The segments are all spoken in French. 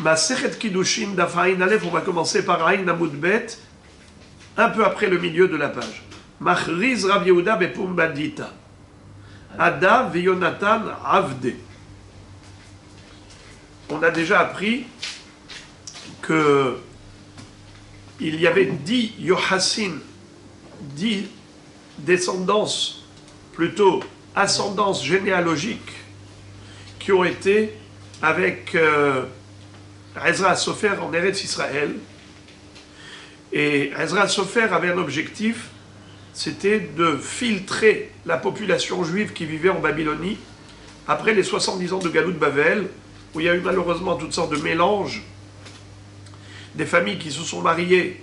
Masechet Kiddushin Daf Ayin Aleph, on va commencer par Ayin Amud Bet, un peu après le milieu de la page. Machriz Rav Yehuda Bepumbadita. Ada Veyonatan Avde. On a déjà appris que il y avait 10 Yohassin, 10 descendances, plutôt ascendances généalogiques, qui ont été avec Ezra Sofer en Eretz Israël. Et Ezra Sofer avait un objectif, c'était de filtrer la population juive qui vivait en Babylonie après les 70 ans de Galout Bavel, où il y a eu malheureusement toutes sortes de mélanges, des familles qui se sont mariées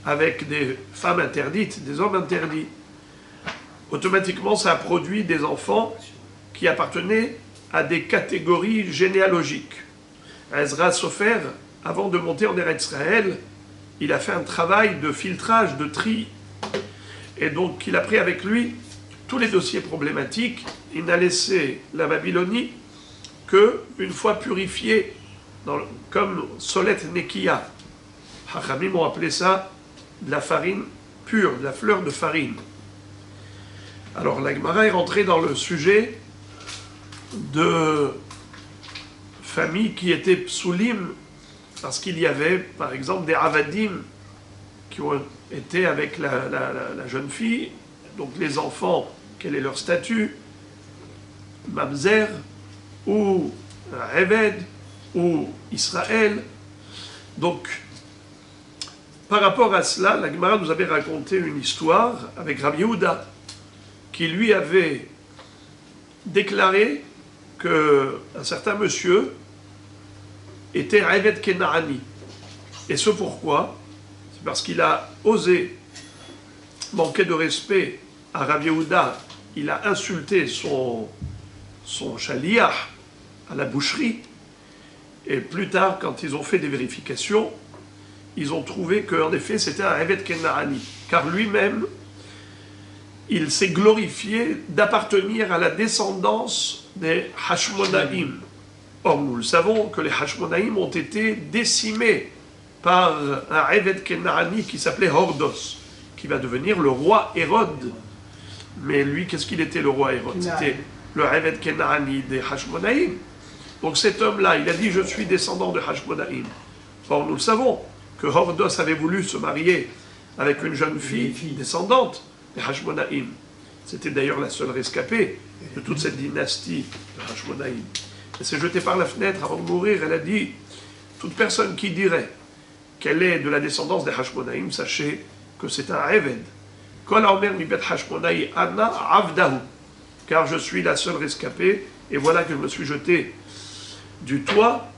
avec des femmes interdites, des hommes interdits. Automatiquement, ça a produit des enfants qui appartenaient à des catégories généalogiques. Ezra Sofer, avant de monter en Eretz Israël, il a fait un travail de filtrage, de tri. Et donc, il a pris avec lui tous les dossiers problématiques. Il n'a laissé la Babylonie qu'une fois purifiée, comme Solet Nekiya. Hachamim ont appelé ça de la farine pure, de la fleur de farine. Alors, la Gemara est rentrée dans le sujet de familles qui étaient psulim, parce qu'il y avait, par exemple, des avadim qui ont été avec la jeune fille, donc les enfants, quel est leur statut, mamzer, ou Eved, ou Israël. Donc, par rapport à cela, la Gemara nous avait raconté une histoire avec Rav Yehuda, qui lui avait déclaré qu'un certain monsieur était Eved Kenaani. Et ce pourquoi? C'est parce qu'il a osé manquer de respect à Rav Yehuda. Il a insulté son shaliach à la boucherie. Et plus tard, quand ils ont fait des vérifications, ils ont trouvé qu'en effet, c'était un Eved Kenaani. Car lui-même, il s'est glorifié d'appartenir à la descendance des Hashmonaïm. Or, nous le savons que les Hashmonaïm ont été décimés par un Eved Kenaani qui s'appelait Hordos, qui va devenir le roi Hérode. Mais lui, qu'est-ce qu'il était le roi Hérode? C'était le Eved Kenaani des Hashmonaïm. Donc cet homme-là, il a dit « Je suis descendant de Hashmonaïm ». Or, nous le savons que Hordos avait voulu se marier avec une jeune fille descendante des Hashmonaïm. C'était d'ailleurs la seule rescapée de toute cette dynastie de Hashmonaïm. Elle s'est jetée par la fenêtre avant de mourir. Elle a dit, toute personne qui dirait qu'elle est de la descendance des Hashmonaïm, sachez que c'est un Eved. Kol haomer mibet Hashmonaï ana avdahu. Car je suis la seule rescapée, et voilà que je me suis jeté du toit.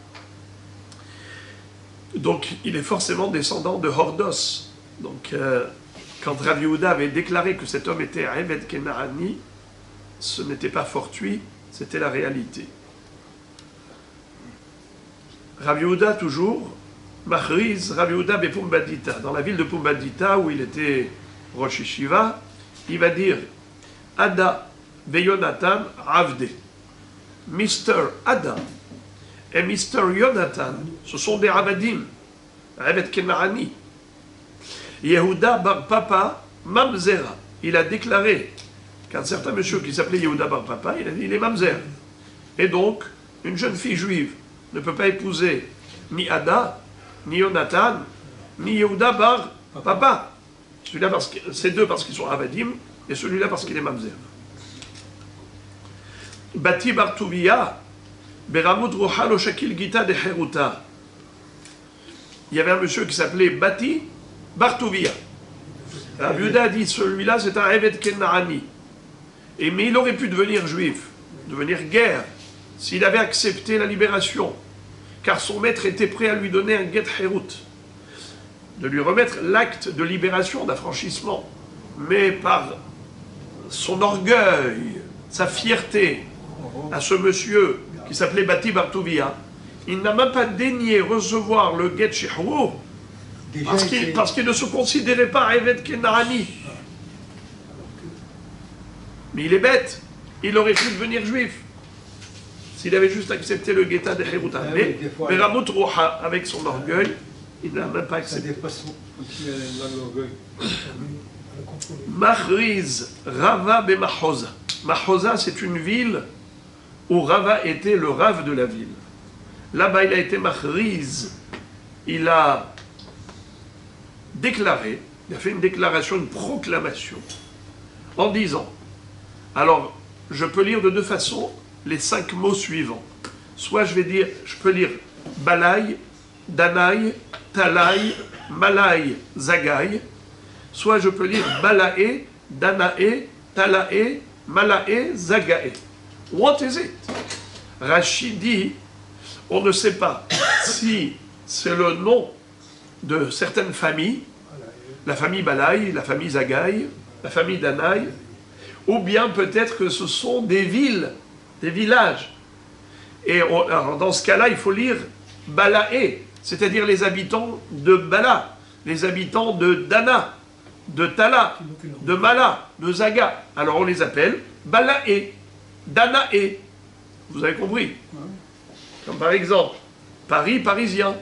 Donc il est forcément descendant de Hordos. Donc quand Rav Yehuda avait déclaré que cet homme était un Eved Kenaani, ce n'était pas fortuit, c'était la réalité. Rav Yehuda toujours, Machriz Rav Yehuda Bepumbadita, dans la ville de Pumbadita où il était Rosh Yeshiva, il va dire Ada Veyonatan Avde. Mr. Ada et Mr. Yonatan, ce sont des Avadim, Eved Kenaani. Yehuda Bar Papa Mamzera, il a déclaré qu'un certain monsieur qui s'appelait Yehuda Bar Papa, il a dit il est Mamzer. Et donc, une jeune fille juive ne peut pas épouser ni Ada, ni Yonatan, ni Yehuda Bar Papa. Celui-là, ces deux parce qu'ils sont Avadim, et celui-là parce qu'il est Mamzer. Bati Bar Tuvia, Beramut Roha Lo Shakil Gita de Heruta. Il y avait un monsieur qui s'appelait Bati Bar Tuvia. Rav Yehuda a dit celui-là c'est un Eved Kenaani. Mais il aurait pu devenir juif, devenir guerre, s'il avait accepté la libération, car son maître était prêt à lui donner un get herut, de lui remettre l'acte de libération, d'affranchissement. Mais par son orgueil, sa fierté, à ce monsieur qui s'appelait Bati Bar Tuvia, il n'a même pas daigné recevoir le get herut, parce qu'il ne se considérait pas Eved Kenaani. Mais il est bête, il aurait pu devenir juif. s'il avait juste accepté le Geta de Hiruta. Mais Beramut Roha, avec son orgueil, il n'a même pas accepté. Ça dépasse aussi l'orgueil. Mahriz Rava Bemahoza. Mahoza, c'est une ville où Rava était le Rav de la ville. Là-bas, il a été Mahriz. Il a déclaré, il a fait une déclaration, une proclamation, en disant, alors, je peux lire de deux façons les 5 mots suivants. Soit je peux lire Balai, Danaï, Talaï, Malaï, Zagaï. Soit je peux lire Balae, Danae, Talae, Malae, Zagae. What is it? Rachid dit, on ne sait pas si c'est le nom de certaines familles, la famille Balaï, la famille Zagaï, la famille Danaï, ou bien peut-être que ce sont des villes, des villages. Et alors dans ce cas-là, il faut lire Balae, c'est-à-dire les habitants de Bala, les habitants de Dana, de Tala, de Mala, de Zaga. Alors on les appelle Balae, Danae. Vous avez compris? Comme par exemple, Paris, Parisien,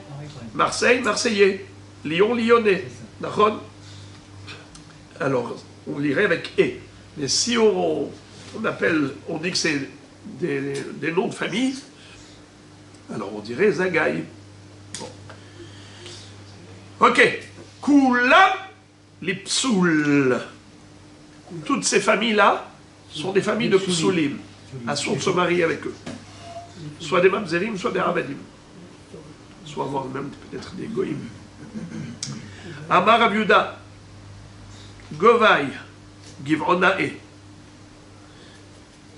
Marseille, Marseillais, Lyon, Lyonnais. D'accord? Alors, on lirait avec « et ». Mais si on dit que c'est des noms de famille, alors on dirait Zagaï. Bon. Ok. Kula les psoul. Toutes ces familles-là sont des familles de psoulim. Assour se marie avec eux. Soit des mamzerim, soit des rabadim. Soit voire même peut-être des goïm. Amar Abiuda, Govai, Givronae.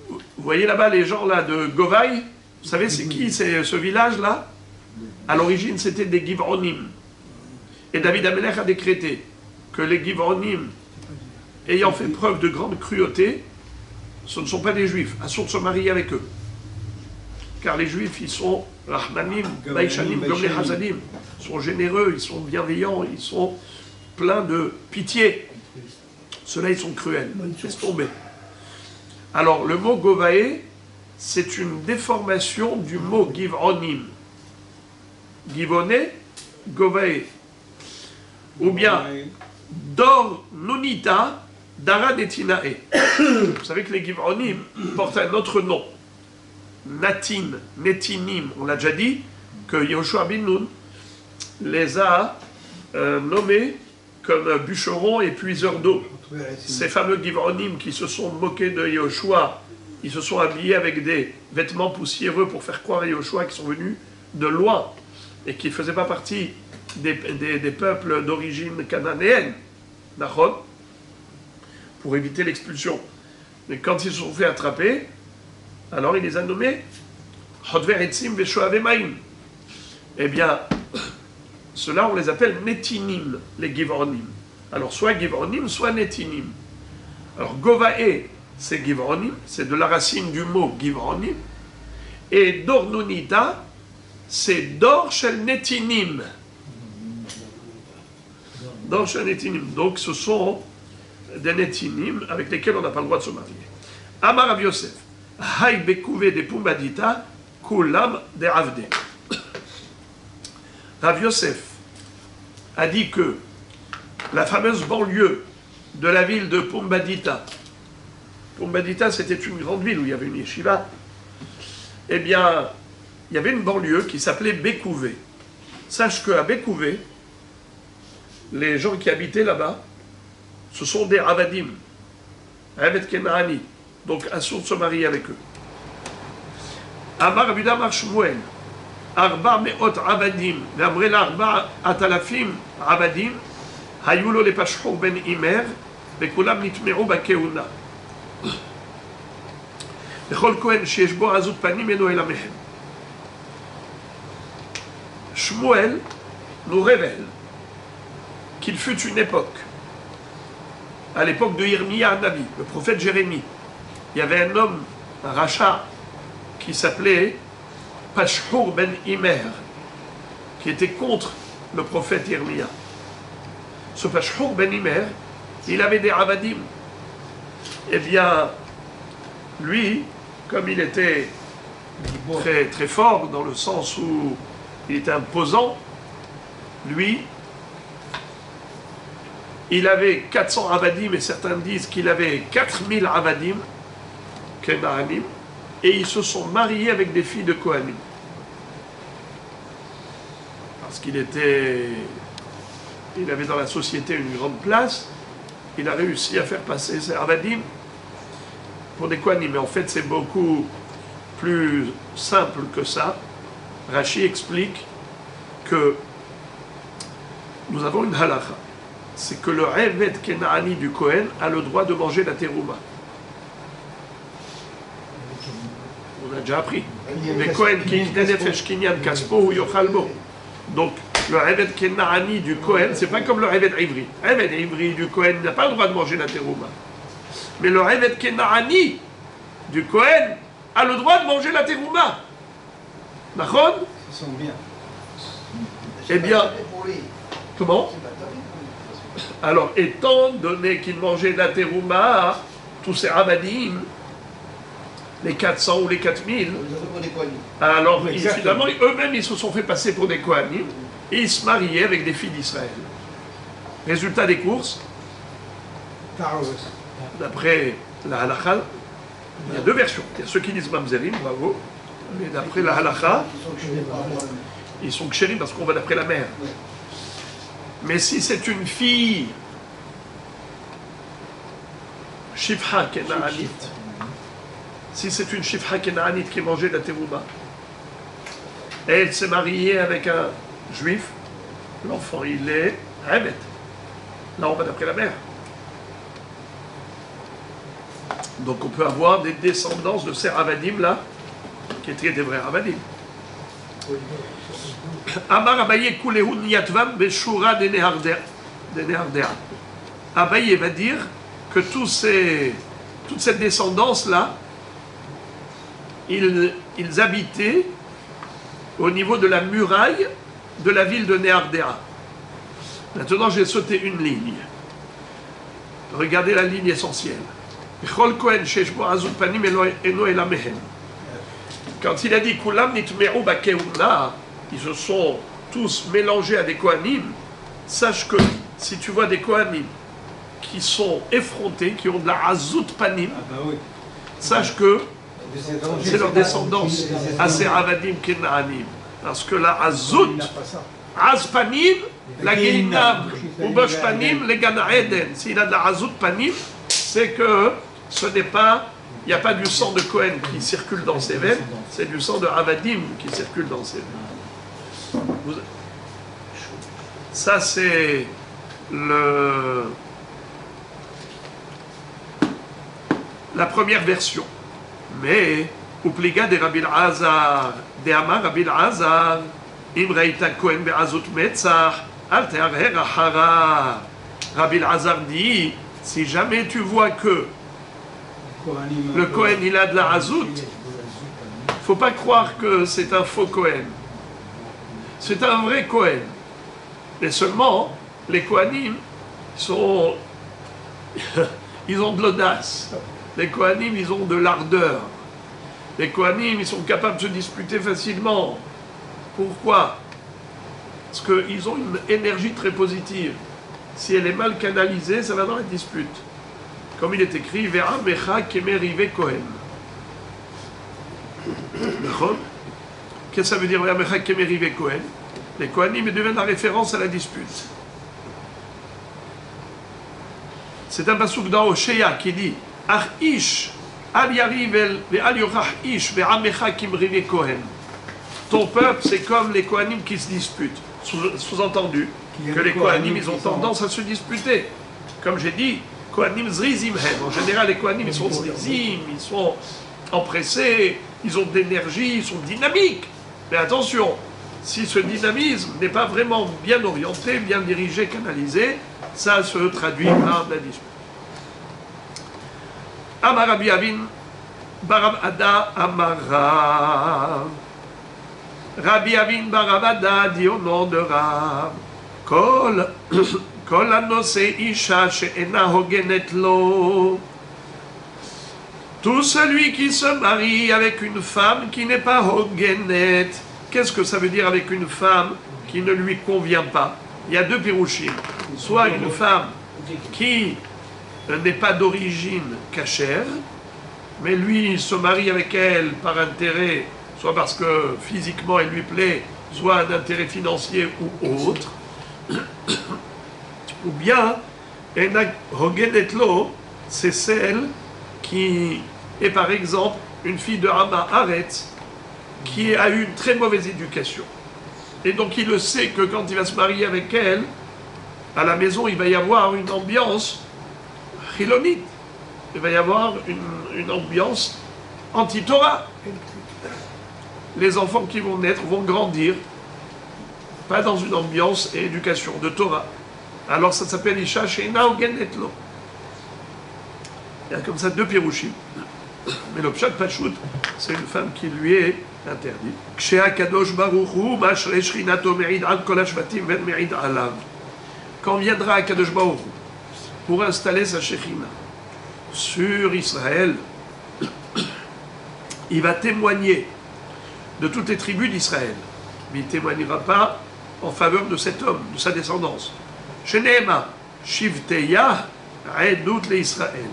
Vous voyez là-bas les gens là de Govai? Vous savez c'est qui c'est ce village-là? À l'origine c'était des Givronim. Et David Amelech a décrété que les Givronim, ayant fait preuve de grande cruauté, ce ne sont pas des juifs, assour de se marier avec eux. Car les juifs, ils sont Rahmanim, Baïchanim, comme les Hazadim. Ils sont généreux, ils sont bienveillants, ils sont pleins de pitié. Ceux-là, ils sont cruels. Laisse tomber. Alors, le mot Govae, c'est une déformation du mot Givronim. Givone, Govae. Ou bien, Dor Nunita, Dara Netinae. Vous savez que les Givronim portent un autre nom. Natin, Netinim, on l'a déjà dit, que Yehoshua bin Nun les a nommés comme bûcherons et puiseurs d'eau. Ces fameux Givronim qui se sont moqués de Yehoshua, ils se sont habillés avec des vêtements poussiéreux pour faire croire à Yehoshua qu'ils sont venus de loin et qui ne faisaient pas partie des peuples d'origine cananéenne, d'accord, pour éviter l'expulsion. Mais quand ils se sont fait attraper, alors il les a nommés Hodver Etzim Veshoave Maim. Eh bien, ceux-là, on les appelle Netinim, les Givronim. Alors, soit Givronim, soit Netinim. Alors, Govae, c'est Givronim, c'est de la racine du mot Givronim. Et Dornunita, c'est Dor Shel Netinim. Dor Shel Netinim. Donc, ce sont des Netinim avec lesquels on n'a pas le droit de se marier. Amar Rav Yosef. Haï bekouvé des Pumbadita, Kulam de Avde. Rav Yosef a dit que la fameuse banlieue de la ville de Pumbadita, Pumbadita c'était une grande ville où il y avait une yeshiva, eh bien, il y avait une banlieue qui s'appelait Bekouvé. Sache qu'à Bekouvé, les gens qui habitaient là-bas, ce sont des Avadim, Avet Kenani. Donc, assour de se marier avec eux. Amar Abuda Mar Shmuel, Arba Meot Abadim, V'amrela Arba Atalafim Abadim, Hayulo le Pashchou ben Imer, V'kulam nitme'u ba'keuna. V'chol Kohen sheyesh bo azut panim eno el hamehem. Shmuel nous révèle qu'il fut une époque, à l'époque de Yirmiya Navi, le prophète Jérémie. Il y avait un homme, un rachat, qui s'appelait Pashhur ben Imer, qui était contre le prophète Yirmiya. Ce Pashhur ben Imer, il avait des avadim. Eh bien, lui, comme il était très, très fort, dans le sens où il était imposant. Lui, il avait 400 avadim, et certains disent qu'il avait 4000 avadim, Kenaanim, et ils se sont mariés avec des filles de Kohanim. Parce qu'il avait dans la société une grande place, il a réussi à faire passer ses avadim pour des Kohanim. Mais en fait, c'est beaucoup plus simple que ça. Rashi explique que nous avons une halakha. C'est que le Eved Kenaani du Kohen a le droit de manger la terouma. On a déjà appris. Mais Kohen qui nefesh kinyan kaspo ou yochalbo. Donc, le Eved Kenaani du Kohen, c'est pas comme le Eved Ivri. Eved Ivri du Kohen n'a pas le droit de manger la terouma. Mais le Eved Kenaani du Kohen a le droit de manger la terouma. D'accord? Ils sont bien. Eh bien, comment? Alors, étant donné qu'ils mangeaient de la terouma, tous ces avadim, les 400 ou les 4000, alors finalement, eux-mêmes, ils se sont fait passer pour des Kohanim et ils se mariaient avec des filles d'Israël. Résultat des courses, d'après la halakha, il y a deux versions. Il y a ceux qui disent mamzerim, bravo, mais d'après la halakha, ils sont kshérim parce qu'on va d'après la mère. Mais si c'est une fille Shifha Kenaanit, si c'est une Shifha Kenaanit qui mangeait de la terouma, et elle s'est mariée avec un juif, l'enfant il est Hamet. Là on va d'après la mère. Donc on peut avoir des descendances de ces Ravadim là, qui étaient des vrais Ravadim. Amar Abaye Kulehu Niyatvam Beshura de Nehardea. Abaye va dire que toute cette descendance-là, ils habitaient au niveau de la muraille de la ville de Nehardea. Maintenant, j'ai sauté une ligne. Regardez la ligne essentielle. Quand il a dit Kulam nitme'u bakeuna, ils se sont tous mélangés à des Kohanim, sache que si tu vois des Kohanim qui sont effrontés, qui ont de la Azout Panim, sache que c'est leur descendance à ces Avadim Kenaanim. Parce que la Azout, Az Panim, la Gehinam, ou Bosh Panim, les Gana Eden. S'il a de la Azout Panim, c'est que ce n'est pas, il n'y a pas du sang de Kohen qui circule dans ses veines, c'est du sang de Avadim qui circule dans ses veines. Ça, c'est la première version. Mais, Upliga de Rabbi Azar, de Amar Rabbi Azar, Imreita Kohen be'azut metzach, al te'arher achara. Rabbi Azar dit, si jamais tu vois que le Kohen il a de la Azout, il ne faut pas croire que c'est un faux Kohen. C'est un vrai Kohen. Mais seulement, les Kohanim ils ont de l'audace. Les Kohanim, ils ont de l'ardeur. Les Kohanim, ils sont capables de se disputer facilement. Pourquoi? Parce qu'ils ont une énergie très positive. Si elle est mal canalisée, ça va dans la dispute. Comme il est écrit, Vera Mecha Kemerive Kohen. Qu'est-ce que ça veut dire, Vera Mecha Kemerive Kohen? Les Kohanim deviennent la référence à la dispute. C'est un pasuk dans Oshéa qui dit Ach ish al yarivel ve al yochach ish ve amecha kimrive Kohen. Ton peuple, c'est comme les Kohanim qui se disputent. Sous-entendu que les Kohanim, ils ont tendance à se disputer. Comme j'ai dit, Kohanim zrizim hem. En général, les Kohanim, ils sont zrizim, ils sont empressés, ils ont de l'énergie, ils sont dynamiques. Mais attention, si ce dynamisme n'est pas vraiment bien orienté, bien dirigé, canalisé, ça se traduit par la dispute. Amar Rabbi Avin, Barav Ada Amara. Rabbi Avin Barav Ada dit au nom de Rab, Kol anose isha she'ena hogenet lo. Tout celui qui se marie avec une femme qui n'est pas hogenet. Qu'est-ce que ça veut dire avec une femme qui ne lui convient pas? Il y a deux pirouchim. Soit une femme qui n'est pas d'origine cachère, mais lui il se marie avec elle par intérêt, soit parce que physiquement elle lui plaît, soit un intérêt financier ou autre. Ou bien, Hogenetlo, c'est celle qui est par exemple une fille de Hama Haaretz qui a eu une très mauvaise éducation. Et donc il le sait que quand il va se marier avec elle, à la maison il va y avoir une ambiance chilonite. Il va y avoir une ambiance anti-Torah. Les enfants qui vont naître vont grandir, pas dans une ambiance et éducation de Torah. Alors ça s'appelle Isha Sheina Hogenetlo. Il y a comme ça deux pirouchim. Mais le Pshat Pachout, c'est une femme qui lui est interdite. Kshe Kadosh Baruch Hu Mashrei Shechinato Me'id Al Kol HaShvatim Ven Me'id Alav. Quand viendra Kadosh Baruch Hu pour installer sa Shechina sur Israël, il va témoigner de toutes les tribus d'Israël. Mais il ne témoignera pas en faveur de cet homme, de sa descendance. Sheneema Shivteya Edut l'Israël.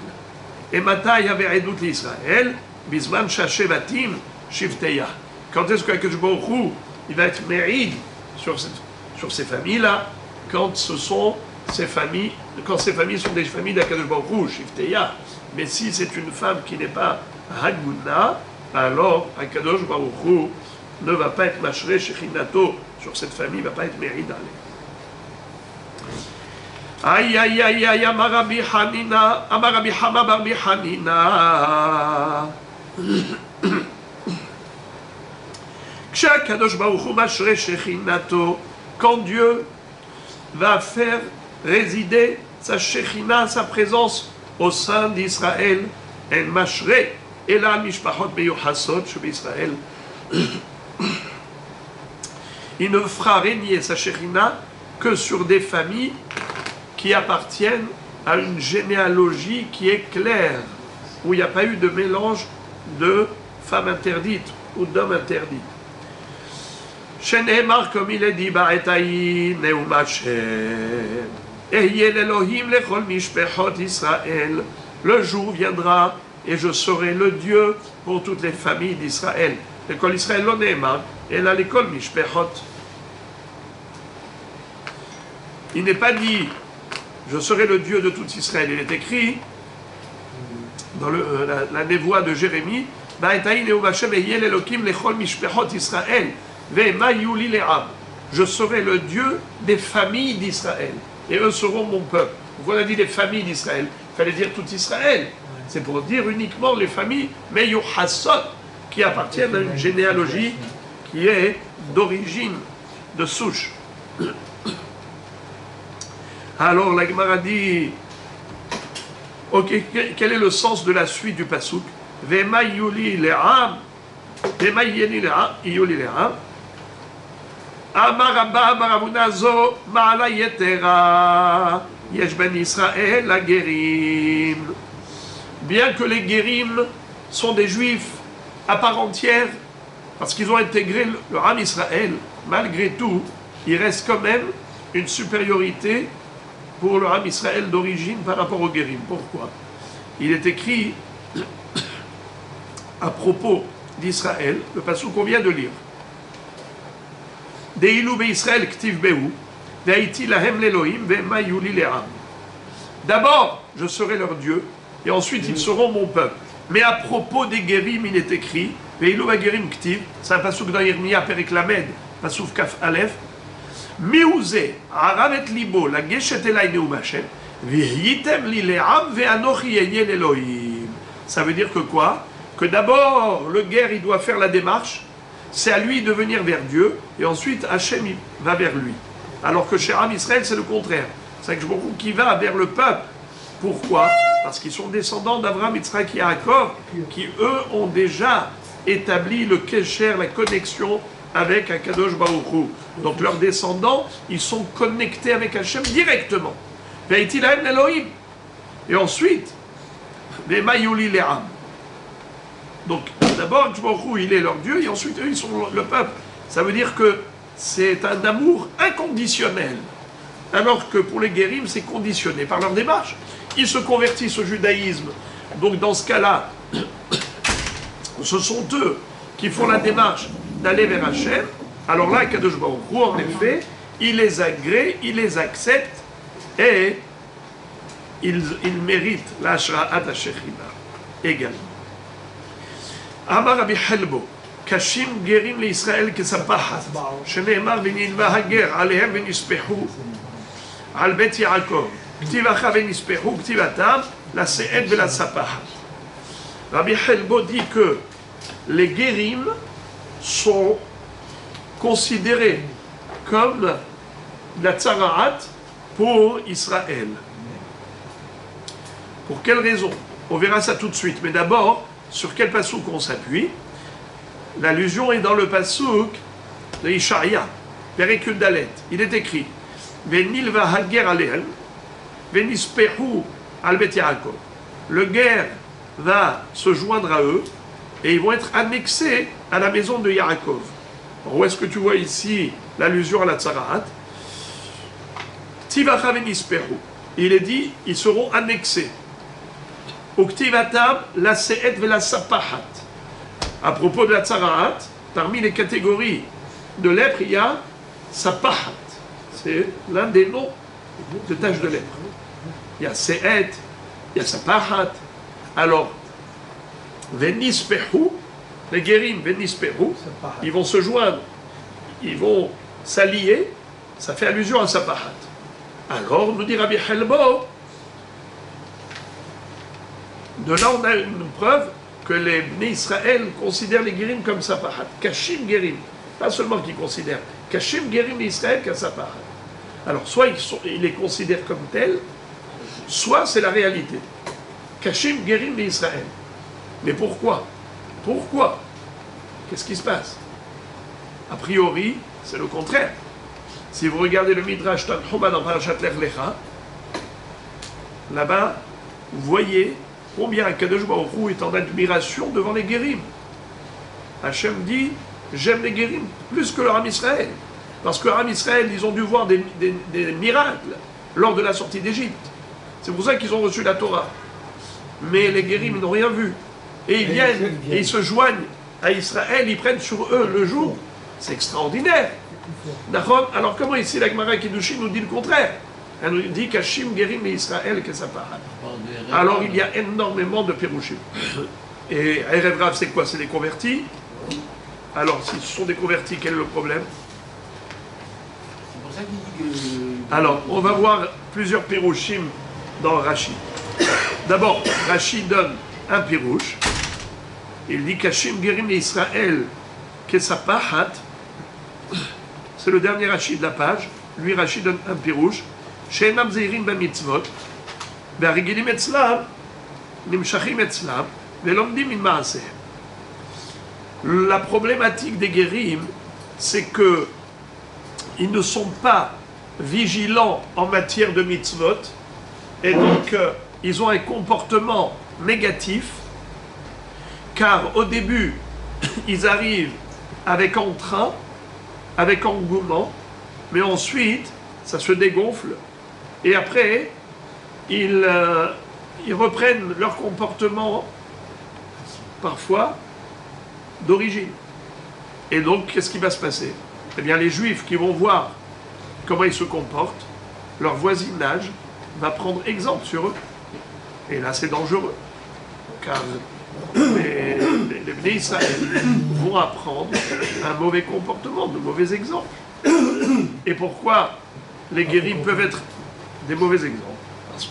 Et Matai avait Edut l'Israël, Bisman Shashevatim Shivteya. Quand est-ce qu'Akadosh Baruch Hu il va être Me'id sur ces familles-là? Quand ce sont ces familles, quand ces familles sont des familles d'Akadosh Baruch Hu, Shivteya. Mais si c'est une femme qui n'est pas Haguna, alors Akadosh Baruch Hu ne va pas être Mashrei Shechinato sur cette famille, ne va pas être Me'id aleh. Aïe aïe aïe aïe, Amarabi Hanina, Amarabi Hama Barbi Hanina. Kadosh Baruch Hu Mashrei Shechinato, quand Dieu va faire résider sa Shechina, sa présence au sein d'Israël, en Mashrei, et là, Mishpachot Meyuchasot, chez Israël, il ne fera régner sa Shechina que sur des familles qui appartiennent à une généalogie qui est claire, où il n'y a pas eu de mélange de femmes interdites ou d'hommes interdits. Shenemar, comme il est dit, Ba'etaï Neum Hashem, Ehyel Elohim lechol mishpechot Israël. Le jour viendra et je serai le Dieu pour toutes les familles d'Israël. L'école Israël lo neemar, et là l'école mishpechot. Il n'est pas dit je serai le Dieu de tout Israël. Il est écrit dans la névoie de Jérémie, je serai le Dieu des familles d'Israël. Et eux seront mon peuple. Pourquoi on a dit les familles d'Israël? Il fallait dire tout Israël. C'est pour dire uniquement les familles Meyuchasot, qui appartiennent à une généalogie qui est d'origine, de souche. Alors la Gemara dit, ok, quel est le sens de la suite du pasuk? Vema yuli le'am, vema yeli le'am, yuli le'am. Amar Abba Amar Avuna zo ma'ala yetera, yesh ben Israël la guérim. Bien que les guérim sont des juifs à part entière, parce qu'ils ont intégré le Ham Israël, malgré tout, il reste quand même une supériorité pour le Ham Israël d'origine par rapport au Guérim. Pourquoi? Il est écrit à propos d'Israël, le passage qu'on vient de lire. De'ilu be'Israël ktiv be'u, ve'aiti lahem l'Elohim ve'ma yuli le'am. D'abord, je serai leur Dieu, et ensuite ils seront mon peuple. Mais à propos des Guérim, il est écrit, ve'ilu be'Guérim ktiv, c'est un passage dans Yirmiyah, Perek Lamed, passage Kaf Aleph, Miouze, Aravet Libo, la Geshet Elai Neum Hashem, V'yitem li le'am ve'anochi yeyel Elohim. Ça veut dire que quoi? Que d'abord, le guerre, il doit faire la démarche, c'est à lui de venir vers Dieu, et ensuite Hachem il va vers lui. Alors que chez Ham Israël, c'est le contraire. C'est que beaucoup qui va vers le peuple. Pourquoi? Parce qu'ils sont descendants d'Abraham, Yitzhak et Yaakov, qui eux ont déjà établi le kesher, la connexion avec Akadosh Baruch Hu. Donc leurs descendants, ils sont connectés avec Hachem directement. Et ensuite, les Mayuli Le'am. Donc, d'abord, il est leur Dieu, et ensuite, eux, ils sont le peuple. Ça veut dire que c'est un amour inconditionnel. Alors que pour les guérims, c'est conditionné par leur démarche. Ils se convertissent au judaïsme. Donc, dans ce cas-là, ce sont eux qui font la démarche d'aller vers Hachem. Alors là, Kadosh Baruch Hu, en effet, il les agrée, il les accepte, et il mérite la Shra'at HaShechina également. Amar Rabbi Helbo, Kashim Gerim l'Israël Kesapahat, Sheneemar v'nilva hager, alehem v'nispehu, al bet Yaakov, Ktivacha v'nispehu, Ktivatam, la Se'ed v'la Sapahat. Rabbi Helbo dit que les Gerim sont considérés comme la Tzara'at pour Israël. Pour quelle raison? On verra ça tout de suite. Mais d'abord, sur quel passouk on s'appuie? L'allusion est dans le passouk de Ishaïa, Perek Yud Dalet. Il est écrit Venil va hager alehem, venispehu al bet Yaakov. Le guerre va se joindre à eux et ils vont être annexés à la maison de Yaakov. Où est-ce que tu vois ici l'allusion à la Tzara'at? Tivacha venispehu. Il est dit, ils seront annexés. Uktivatam la se'et vela sapahat. À propos de la Tzara'at, parmi les catégories de lèpre, il y a sapahat. C'est l'un des noms de taches de lèpre. Il y a se'et, il y a sapahat. Alors, venispehu, les guérim venispehu, ils vont se joindre, ils vont s'allier, ça fait allusion à sapahat. Alors, nous dit Rabbi Helbo, de là on a une preuve que les Bnei Israël considèrent les guérim comme sapahat. Kashim guérim, pas seulement qu'ils considèrent, Kashim guérim Israël comme sapahat. Alors, soit ils les considèrent comme tels, soit c'est la réalité. Kashim guérim Israël. Mais pourquoi? Pourquoi? Qu'est-ce qui se passe? A priori, c'est le contraire. Si vous regardez le Midrash Tanchuma dans Parashat Lech Lecha, là-bas, vous voyez combien Kadosh Baruch Hu est en admiration devant les guérim. Hachem dit, j'aime les guérim plus que le Ham Israël. Parce que le Ham Israël, ils ont dû voir des miracles lors de la sortie d'Égypte. C'est pour ça qu'ils ont reçu la Torah. Mais les guérim, ils n'ont rien vu. Et ils viennent, et ils se joignent à Israël, ils prennent sur eux le joug. C'est extraordinaire. Alors comment ici la Gemara Kiddushin nous dit le contraire? Elle nous dit qu'Hashim Gerim et Israël que ça parle. Alors il y a énormément de Pérouchim. Et Erev Rav, c'est quoi? C'est des convertis. Alors si ce sont des convertis, quel est le problème? C'est pour ça qu'il dit que... Alors on va voir plusieurs Pérouchim dans Rashi. D'abord, Rashi donne un Pérouche. Il dit qu'Hashim Gerim et Israël que ça pahat. C'est le dernier Rashi de la page. Lui, Rashi donne un Pérouche. She'enam zeirin b'mitzvot, ve'arigilim etzlam, nimshachim etzlam, ve'lomdim min ma'asehem. La problématique des guérim, c'est que ils ne sont pas vigilants en matière de mitzvot, et donc ils ont un comportement négatif, car au début, ils arrivent avec entrain, avec engouement, mais ensuite, ça se dégonfle, et après, ils reprennent leur comportement, parfois, d'origine. Et donc, qu'est-ce qui va se passer? Eh bien, les Juifs qui vont voir comment ils se comportent, leur voisinage va prendre exemple sur eux. Et là, c'est dangereux, car les Bnei Israël vont apprendre un mauvais comportement, de mauvais exemples. Et pourquoi les guérim peuvent être des mauvais exemples? Parce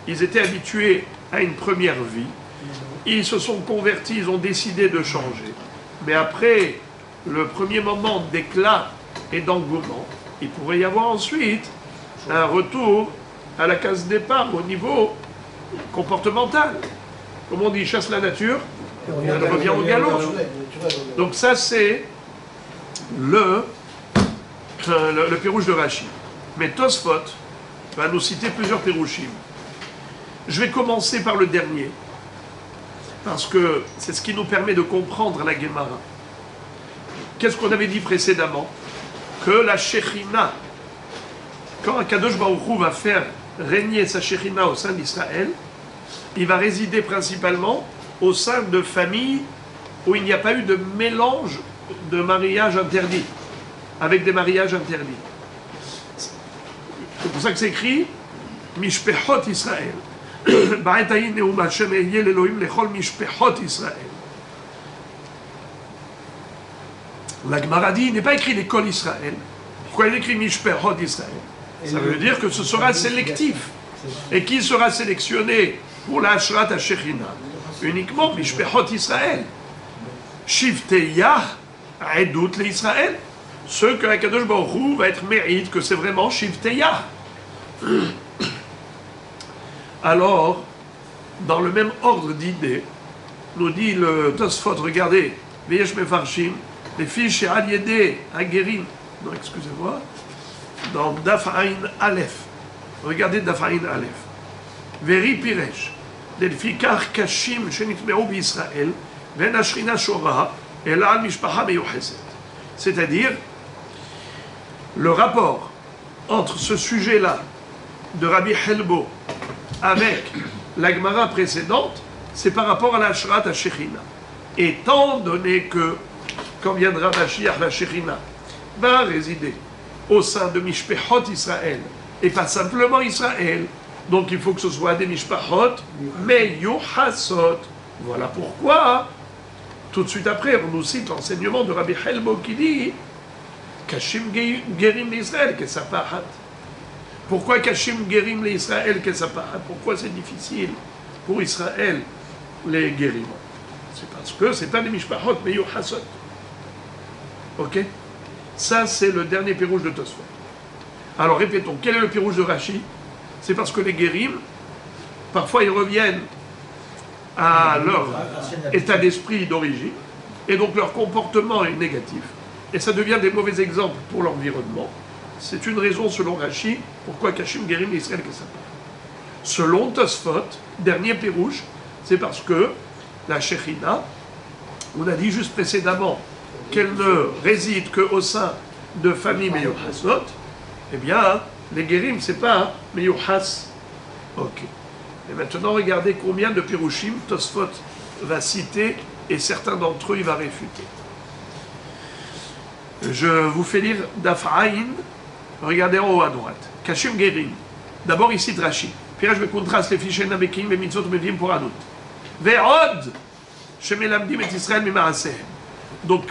qu'ils étaient habitués à une première vie, ils se sont convertis, ils ont décidé de changer. Mais après le premier moment d'éclat et d'engouement, il pourrait y avoir ensuite un retour à la case départ au niveau comportemental. Comme on dit, chasse la nature, elle revient au galop. Donc ça, c'est le Pérouche de Rashi. Mais Tosfot va nous citer plusieurs Pérouchim. Je vais commencer par le dernier. parce que c'est ce qui nous permet de comprendre la Gemara. Qu'est-ce qu'on avait dit précédemment? Que la Shekhinah, quand Akadosh Baruch Hu va faire régner sa Shekhinah au sein d'Israël, il va résider principalement au sein de familles où il n'y a pas eu de mélange de mariage interdit, avec des mariages interdits. C'est pour ça que c'est écrit Mishpechot Israël. La Gemara dit, il n'est pas écrit l'école Israël. Pourquoi il est écrit Mishpechot Israël? Ça veut dire que ce sera sélectif. Et qui sera sélectionné pour la Ashrat HaShekhinah? Uniquement Mishpechot Israël. Shivtei Yah, Edut l'Israël. Ceux que Akadosh Baruch Hu va être mérite que c'est vraiment Shivtei Yah. Alors, dans le même ordre d'idées, nous dit le Tosfot, regardez, Veyesh Mefarshim, les fiches chez Al-Yedé, Aguerim, non, excusez-moi, dans Daf Ain Aleph, regardez Daf Ain Aleph, Veri Piresh, Delfikar Kashim, Shenitmeru B'Israël, Ven Ashrina Shora, El Al Mishpacha Meyucheset. C'est-à-dire, le rapport entre ce sujet-là de Rabbi Helbo avec la Gemara précédente, c'est par rapport à la Ashrat HaShekhinah. Étant donné que, quand viendra Mashiach, la Shekhinah va résider au sein de Mishpechot Israël, et pas simplement Israël, donc il faut que ce soit des Mishpachot, mais Yuhasot. Voilà pourquoi, tout de suite après, on nous cite l'enseignement de Rabbi Helbo qui dit Kashim Gerim l'Israël, que ça parat. Pourquoi Kashim Gerim l'Israël, que ça parat? Pourquoi c'est difficile pour Israël, les Gerim? C'est parce que c'est pas des Mishpachot, mais Yuhasot. Ok? Ça, c'est le dernier pirouge de Tosfot. Alors, répétons, quel est le pirouge de Rashi? C'est parce que les Gerim, parfois, ils reviennent à leur état d'esprit d'origine, et donc leur comportement est négatif, et ça devient des mauvais exemples pour l'environnement. C'est une raison, selon Rashi, pourquoi Kashim Gerim Israël que ça parle. Selon Tosfot, dernier pirouge, c'est parce que la Shekhinah, on a dit juste précédemment qu'elle ne réside qu'au sein de familles Meyuchasot, eh bien, les Gerim, c'est pas Meyuchas. Ok. Et maintenant, regardez combien de Pirushim Tosfot va citer, et certains d'entre eux, il va réfuter. Je vous fais lire Daf Ain, regardez en haut à droite. Kashim Gerim. D'abord, il cite Rashi. Puis là, je vais contraster les fichiers Nabekim et Mitzvot Mevim pour Anout. Ve'od, Shemelamdim et Israël Mimaasehem. Donc,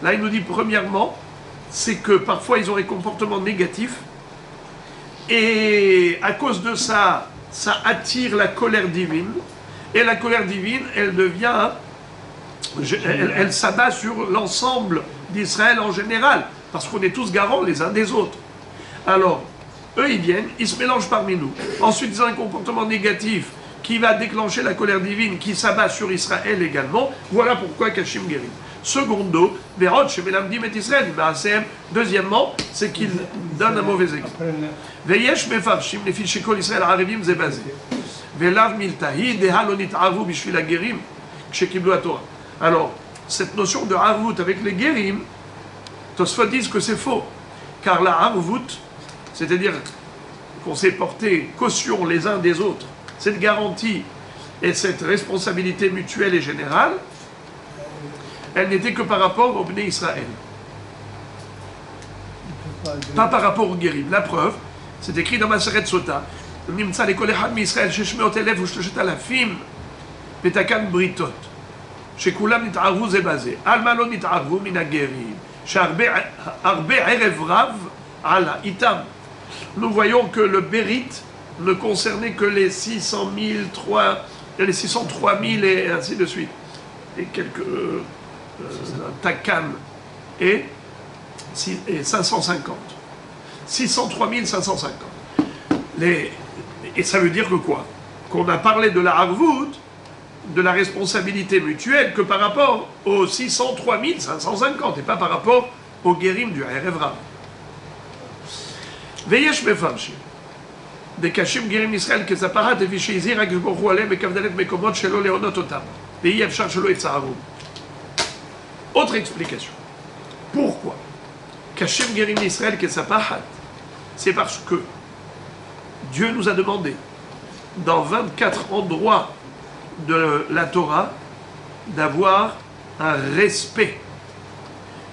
là, il nous dit premièrement, c'est que parfois ils ont des comportements négatifs, et à cause de ça, ça attire la colère divine, et la colère divine, elle devient, elle s'abat sur l'ensemble d'Israël en général, parce qu'on est tous garants les uns des autres. Alors, eux, ils viennent, ils se mélangent parmi nous. Ensuite, ils ont un comportement négatif qui va déclencher la colère divine, qui s'abat sur Israël également. Voilà pourquoi Kashim Gerim. Secondo, Verot, Shemelamdim et Israël. Deuxièmement, c'est qu'il donne un mauvais exemple. Veyesh mefarshim, les fiches Kol Israël Arivim zebazé. Velav miltahi, dehalonit arvu bishvil hagerim, kshekiblu Torah. Alors, cette notion de arvut avec les gerim, Tosfot disent que c'est faux. Car la arvut, c'est-à-dire qu'on s'est porté caution les uns des autres, cette garantie et cette responsabilité mutuelle et générale, elle n'était que par rapport au Bnei Israël. Pas par rapport au Guérim. La preuve, c'est écrit dans Maseret Sota. Nimtza le kol echad miYisraël sheshmeot elef u'shloshet alafim v'takan britot shekulam nit'arvu ze baze alma lo nit'arvu min hagerim she'arbe erev rav ala itam. Nous voyons que le Bérite ne concernait que les 600 000, les 603 000 et ainsi de suite. Et quelques Takan et 550. 603 550. Et ça veut dire que quoi? Qu'on a parlé de la harvout, de la responsabilité mutuelle, que par rapport aux 603 550, et pas par rapport au guérim du Erev Rav. Veyesh mefarshim. Des kashim guérim Israël que ça parat et fiché izir ak jborou alem et kavdalet mekomot shelo leonot otam. Autre explication. Pourquoi Kashem Gerim Israël Kesapahat, c'est parce que Dieu nous a demandé, dans 24 endroits de la Torah, d'avoir un respect.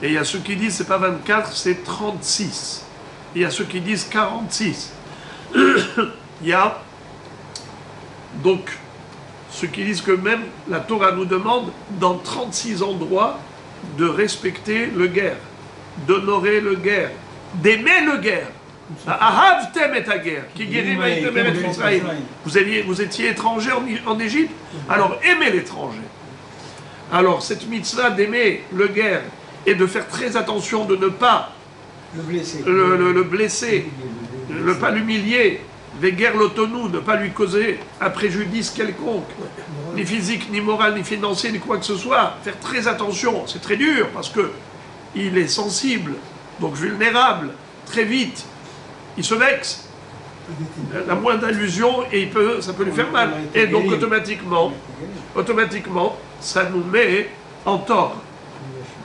Et il y a ceux qui disent c'est pas 24, c'est 36. Il y a ceux qui disent 46. Il y a donc ceux qui disent que même la Torah nous demande dans 36 endroits de respecter le guerre, d'honorer le guerre, d'aimer le guerre. Ahavtem et guerre, qui guérit Israël. Vous étiez étranger en Égypte, alors aimez l'étranger. Alors cette mitzvah d'aimer le guerre et de faire très attention de ne pas le blesser, ne pas l'humilier, veguer l'autonou, ne pas lui causer un préjudice quelconque, ni physique, ni moral, ni financier, ni quoi que ce soit. Faire très attention, c'est très dur parce que il est sensible, donc vulnérable, très vite. Il se vexe, la moindre allusion, et ça peut lui faire mal. Et donc automatiquement, ça nous met en tort.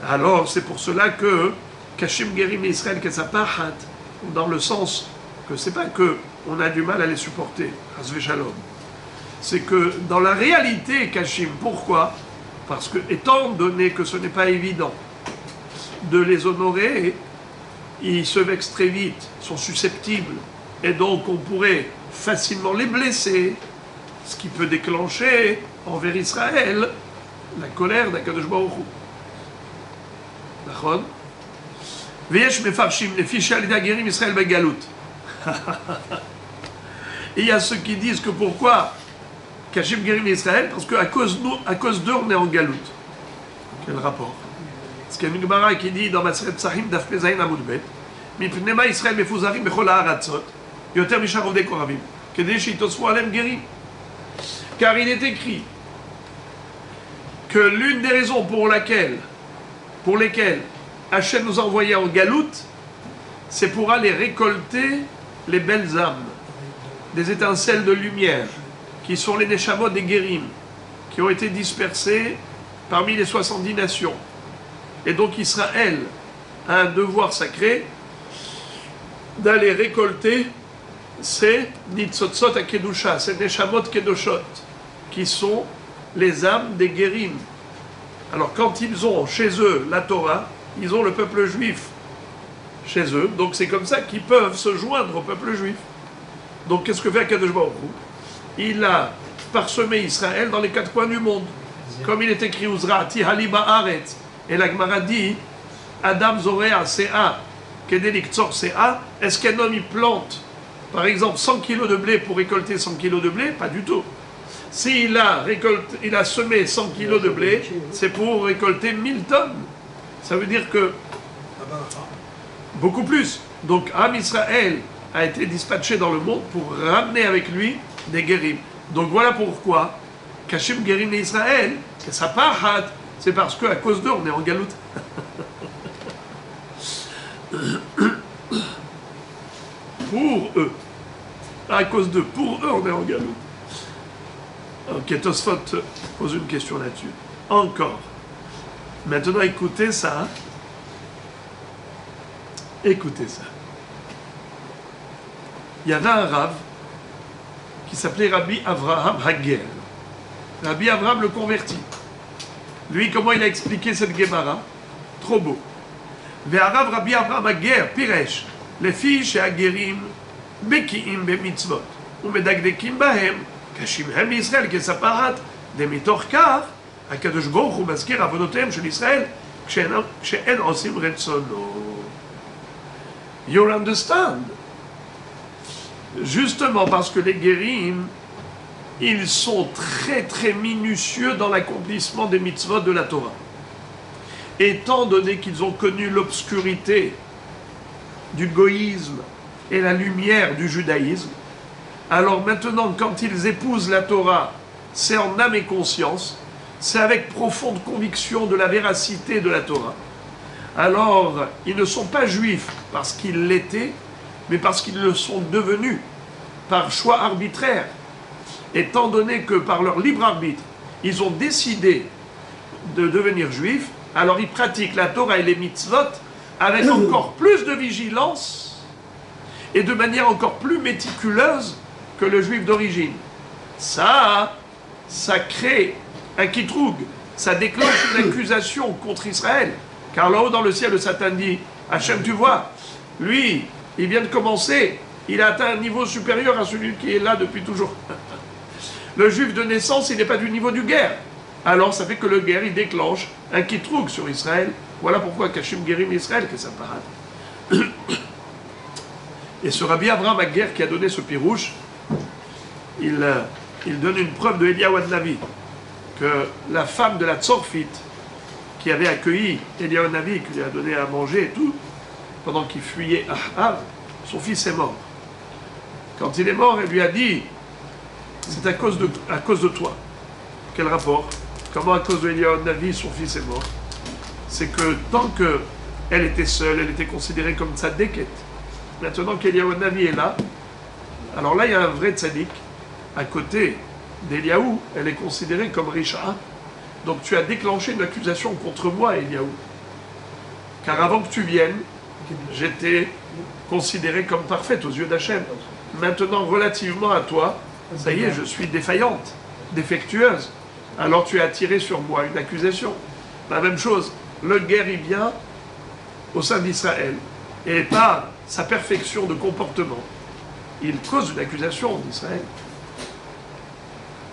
Alors c'est pour cela que Kashim Gerim Israël Kesapahat, dans le sens que c'est pas que on a du mal à les supporter, Hasve Shalom. C'est que dans la réalité, Kashim, pourquoi? Parce que étant donné que ce n'est pas évident de les honorer, ils se vexent très vite, sont susceptibles, et donc on pourrait facilement les blesser, ce qui peut déclencher envers Israël la colère d'Akadosh Baruch Hu. D'accord? Veyesh mefarshim lefi al gerim Israël begalout. Et il y a ceux qui disent que pourquoi Kashim Gerim Israël? Parce qu'à cause d'eux, on est en galout. Quel rapport? Parce qu'il y a une Gemara qui dit dans Maseret Psachim Daf Pezayin Amud Bet, Mipnema Israël mefuzarim bechol ha'aratzot, yoter mishar ovdei koravim, kedei sheitosfu alem gerim. Car il est écrit que l'une des raisons pour lesquelles Hachem nous a envoyés en galoute, c'est pour aller récolter les belles âmes, des étincelles de lumière, qui sont les Neshamot des Guérim, qui ont été dispersés parmi les 70 nations. Et donc Israël a un devoir sacré d'aller récolter ces Nitzotzot à Kedusha, ces Neshamot Kedoshot, qui sont les âmes des Guérim. Alors quand ils ont chez eux la Torah, ils ont le peuple juif chez eux, donc c'est comme ça qu'ils peuvent se joindre au peuple juif. Donc qu'est-ce que fait Akadosh Baruch Hu? Il a parsemé Israël dans les 4 coins du monde. Comme il est écrit Uzra'ati Haliba Aretz, et la Gemara dit Adam Zorea Sea, Kedelik Tzor Sea. Est-ce qu'un homme il plante par exemple 100 kilos de blé pour récolter 100 kilos de blé? Pas du tout. S'il a semé 100 kilos de blé, c'est pour récolter 1000 tonnes. Ça veut dire que beaucoup plus. Donc Am Israël a été dispatché dans le monde pour ramener avec lui des guérim. Donc voilà pourquoi Kashim Gerim Israël, que ça part, c'est parce qu'à cause d'eux, on est en galoute. Pour eux. À cause d'eux. Pour eux, on est en galoute. Ok, Tosfot pose une question là-dessus. Encore. Maintenant, écoutez ça. Écoutez ça. Il y avait un Rav qui s'appelait Rabbi Avraham Hagel. Rabbi Avraham le convertit. Lui, comment il a expliqué cette Gemara? Trop beau. Ve'arav Rabbi Avraham Hagel, Piresh, les filles chez Hagerim, Bekiim bemitzvot, ou medagdekim bahem, kashim hem Israël, kesaparat, demitoch kar, Akadosh Baruch Hu mazkir avonotem shel Israël, kshe'en osim retzono. You understand? Justement parce que les guérim, ils sont très très minutieux dans l'accomplissement des mitzvot de la Torah. Étant donné qu'ils ont connu l'obscurité du goïsme et la lumière du judaïsme, alors maintenant quand ils épousent la Torah, c'est en âme et conscience, c'est avec profonde conviction de la véracité de la Torah. Alors, ils ne sont pas juifs parce qu'ils l'étaient, mais parce qu'ils le sont devenus par choix arbitraire. Étant donné que par leur libre arbitre, ils ont décidé de devenir juifs, alors ils pratiquent la Torah et les mitzvot avec encore plus de vigilance et de manière encore plus méticuleuse que le juif d'origine. Ça crée un kitroug, ça déclenche une accusation contre Israël. Car là-haut dans le ciel, le Satan dit, Hachem, tu vois, lui, il vient de commencer, il a atteint un niveau supérieur à celui qui est là depuis toujours. Le juif de naissance, il n'est pas du niveau du guerre. Alors ça fait que le guerre, il déclenche un kitroug sur Israël. Voilà pourquoi Kashim Gerim Israël, que ça parade. Et ce Rabbi Abraham Aguer qui a donné ce pirouche, il donne une preuve de Eliyahu Navi, que la femme de la Tzorfite, qui avait accueilli Eliyahu Navi, qui lui a donné à manger et tout, pendant qu'il fuyait Ahav, son fils est mort. Quand il est mort, elle lui a dit, c'est à cause de toi. Quel rapport? Comment à cause de Eliyahu Navi, son fils est mort? C'est que tant qu'elle était seule, elle était considérée comme tzadéket. Maintenant qu'Eliyahu Navi est là, alors là il y a un vrai tzaddik. À côté d'Eliyahu, elle est considérée comme Risha. Donc tu as déclenché une accusation contre moi, Eliyahu. Car avant que tu viennes, j'étais considérée comme parfaite aux yeux d'Hachem. Maintenant, relativement à toi, ça y est, je suis défaillante, défectueuse. Alors tu as attiré sur moi une accusation. La même chose, le guerre il vient au sein d'Israël. Et par sa perfection de comportement, il cause une accusation d'Israël.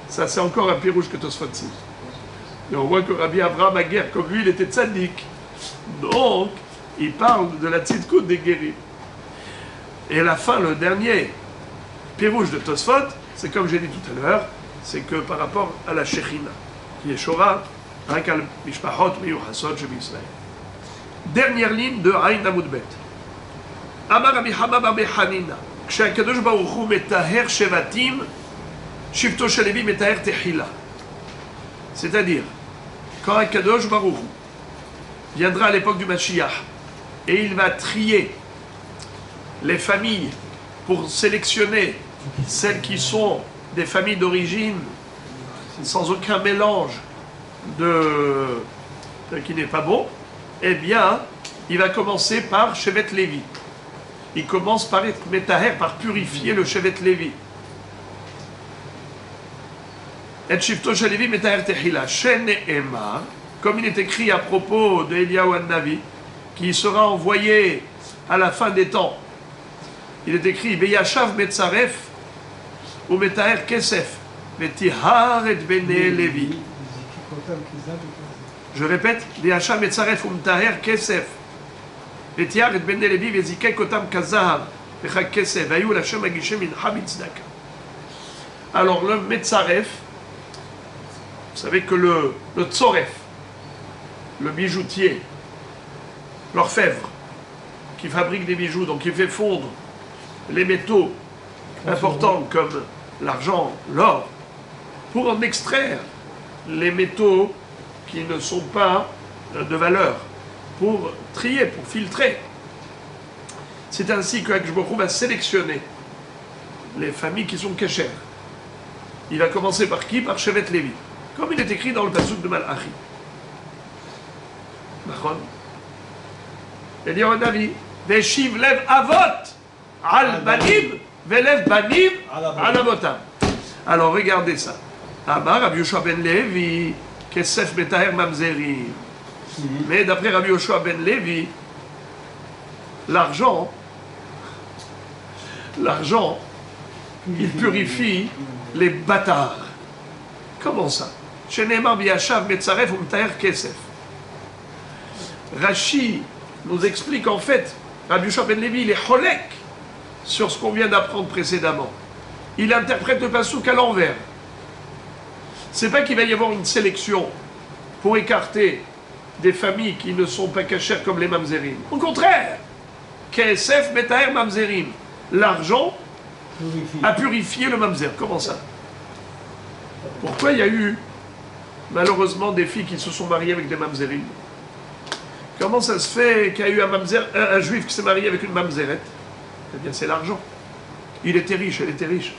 Ça, c'est encore un pirouge que Tosfot cite. Et on voit que Rabbi Abraham Aguer, comme lui, il était tzaddik. Donc, il parle de la tzidkout des guéris. Et la fin, le dernier pirouge de Tosfot, c'est comme j'ai dit tout à l'heure, c'est que par rapport à la Shechina, qui est Shora, Rakal Mishpachot Miyuchasot Shebisraël. Dernière ligne de Aïn Amoudbet. Amar Rabbi Hama Bar Hanina, כשהקדוש ברוך הוא מטהר שבטים, שבטו של לוי מטהר תחילה. C'est-à-dire, quand Akadosh Baruch Hu viendra à l'époque du Mashiach et il va trier les familles pour sélectionner celles qui sont des familles d'origine sans aucun mélange qui n'est pas bon, eh bien, il va commencer par Shevet Lévi. Il commence par être métaher, par purifier le Shevet Lévi. Et Shifto Shalevi métaher Tehila. Shene'emar, comme il est écrit à propos de Eliyahu Navi, qui sera envoyé à la fin des temps. Il est écrit Beyashav Metzaref ou métaher Kesef. Vetihar et Bene Levi. Je répète, Beyashav Metzaref ou métaher Kesef. ותיאר את בני לוי וזיקק אותם כזהב וככסף והיו להשם מגישי מנחה בצדקה. Alors le Metzaref, vous savez que le Tzoref, le bijoutier, l'orfèvre, qui fabrique des bijoux, donc il fait fondre les métaux importants comme l'argent, l'or, pour en extraire les métaux qui ne sont pas de valeur, pour trier, pour filtrer. C'est ainsi que Akadosh Baruch Hu va sélectionner les familles qui sont kéchères. Il va commencer par qui? Par Shevet Lévi. Comme il est écrit dans le pasuk de Malachi. Nachon. Eliyahu Navi. Veshiv lev avot al banim velev banim al avotam. Alors regardez ça. Amar Rabbi Yoshua ben Levi kesef metaher mamzerim. Mais d'après Rabbi Yoshua ben Levi, l'argent, il purifie les bâtards. Comment ça? Rashi nous explique en fait, Rabbi Yoshua ben Levi, il est cholek sur ce qu'on vient d'apprendre précédemment. Il interprète le pasuk à l'envers. C'est pas qu'il va y avoir une sélection pour écarter des familles qui ne sont pas cachères comme les mamzerim. Au contraire, Kesef metaher mamzerim. L'argent a purifié le mamzer. Comment ça? Pourquoi il y a eu malheureusement des filles qui se sont mariées avec des mamzerim? Comment ça se fait qu'il y a eu un juif qui s'est marié avec une mamzerette? Eh bien c'est l'argent. Il était riche, elle était riche.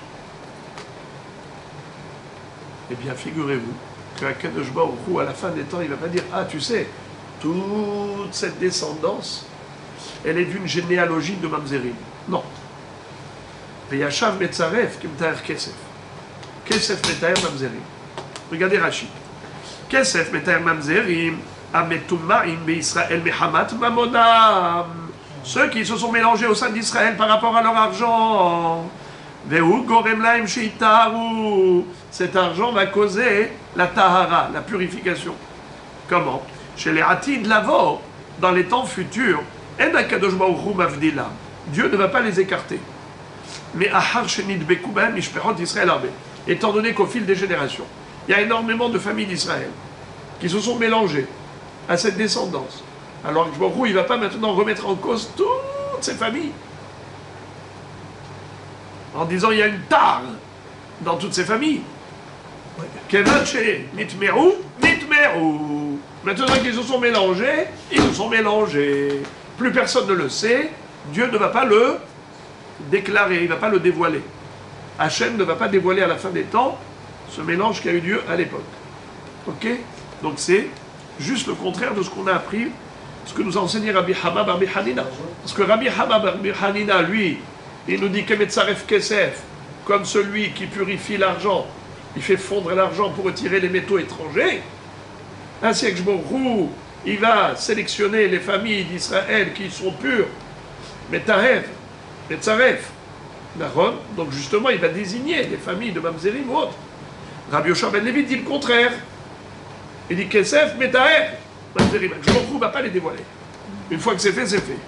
Eh bien figurez-vous qu'Akadosh Baruch Hu, à la fin des temps, il ne va pas dire « Ah, tu sais, toute cette descendance, elle est d'une généalogie de Mamzerim. » Non. Veyashav Metzaref Kimtaer Kesef. Kesef Metaer Mamzerim. Regardez Rashi. Kesef Metaer Mamzerim Ametumaim Be'Israël Mehamat Mamonam. Ceux qui se sont mélangés au sein d'Israël par rapport à leur argent. Vehu Gorem Laim Sheitaru. Cet argent va causer la tahara, la purification. Comment? Chez les Atid Lavo, dans les temps futurs, En Akadosh Baruch Hu Mavdila. Dieu ne va pas les écarter. Mais Ahar Shenit Bekubem Mishperot Israël Arbe. Étant donné qu'au fil des générations, il y a énormément de familles d'Israël qui se sont mélangées à cette descendance. Alors que Baruch Hu, il ne va pas maintenant remettre en cause toutes ces familles. En disant il y a une tare dans toutes ces familles. Kevache Nitmeru, Nitmeru. Maintenant qu'ils se sont mélangés, ils se sont mélangés. Plus personne ne le sait, Dieu ne va pas le déclarer, il ne va pas le dévoiler. Hachem ne va pas dévoiler à la fin des temps ce mélange qui a eu lieu à l'époque. Ok? Donc c'est juste le contraire de ce qu'on a appris, ce que nous a enseigné Rabbi Hama Rabbi Hanina. Parce que Rabbi Hama Rabbi Hanina, lui, il nous dit Kemetzaref Kesef, comme celui qui purifie l'argent, il fait fondre l'argent pour retirer les métaux étrangers. Ainsi que Baruch il va sélectionner les familles d'Israël qui sont pures. Metahev, Metzaref, Naron. Donc justement, il va désigner les familles de Mamzerim ou autres. Rabbi Yoshua ben Levi dit le contraire. Il dit Kesef, Metahev, Mamzerim. Baruch ne va pas les dévoiler. Une fois que c'est fait, c'est fait.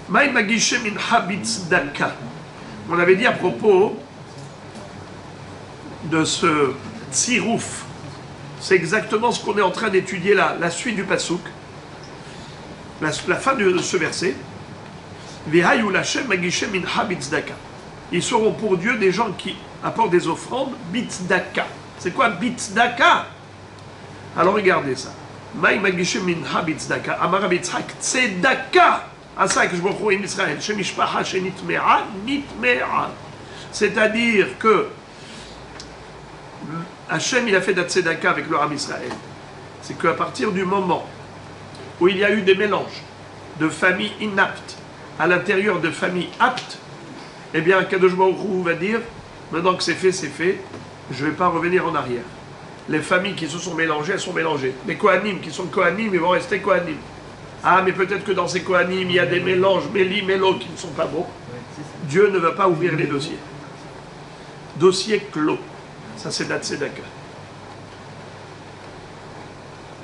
Maï Magishe min Habitz Daka. On avait dit à propos de ce tsirouf. C'est exactement ce qu'on est en train d'étudier là, la suite du pasouk, la fin de ce verset. Ils seront pour Dieu des gens qui apportent des offrandes, bitzdaka. C'est quoi bitzdaka? Alors regardez ça. Maï magishe minha bitzdaka, amar bitzhak tzedaka. Asak jbochou in Israël, shemishpacha shenitmea, nitmea. C'est-à-dire que Hachem, il a fait d'Atzedaka avec le Ram Israël. C'est qu'à partir du moment où il y a eu des mélanges de familles inaptes à l'intérieur de familles aptes, eh bien, Kadosh Baruch Hu va dire, maintenant que c'est fait, je ne vais pas revenir en arrière. Les familles qui se sont mélangées, elles sont mélangées. Les Kohanim qui sont Kohanim, ils vont rester Kohanim. Ah, mais peut-être que dans ces Kohanim, il y a des mélanges, méli-mélo, qui ne sont pas beaux. Dieu ne va pas ouvrir les dossiers. Dossier clos. Ça, c'est d'Atzedaka.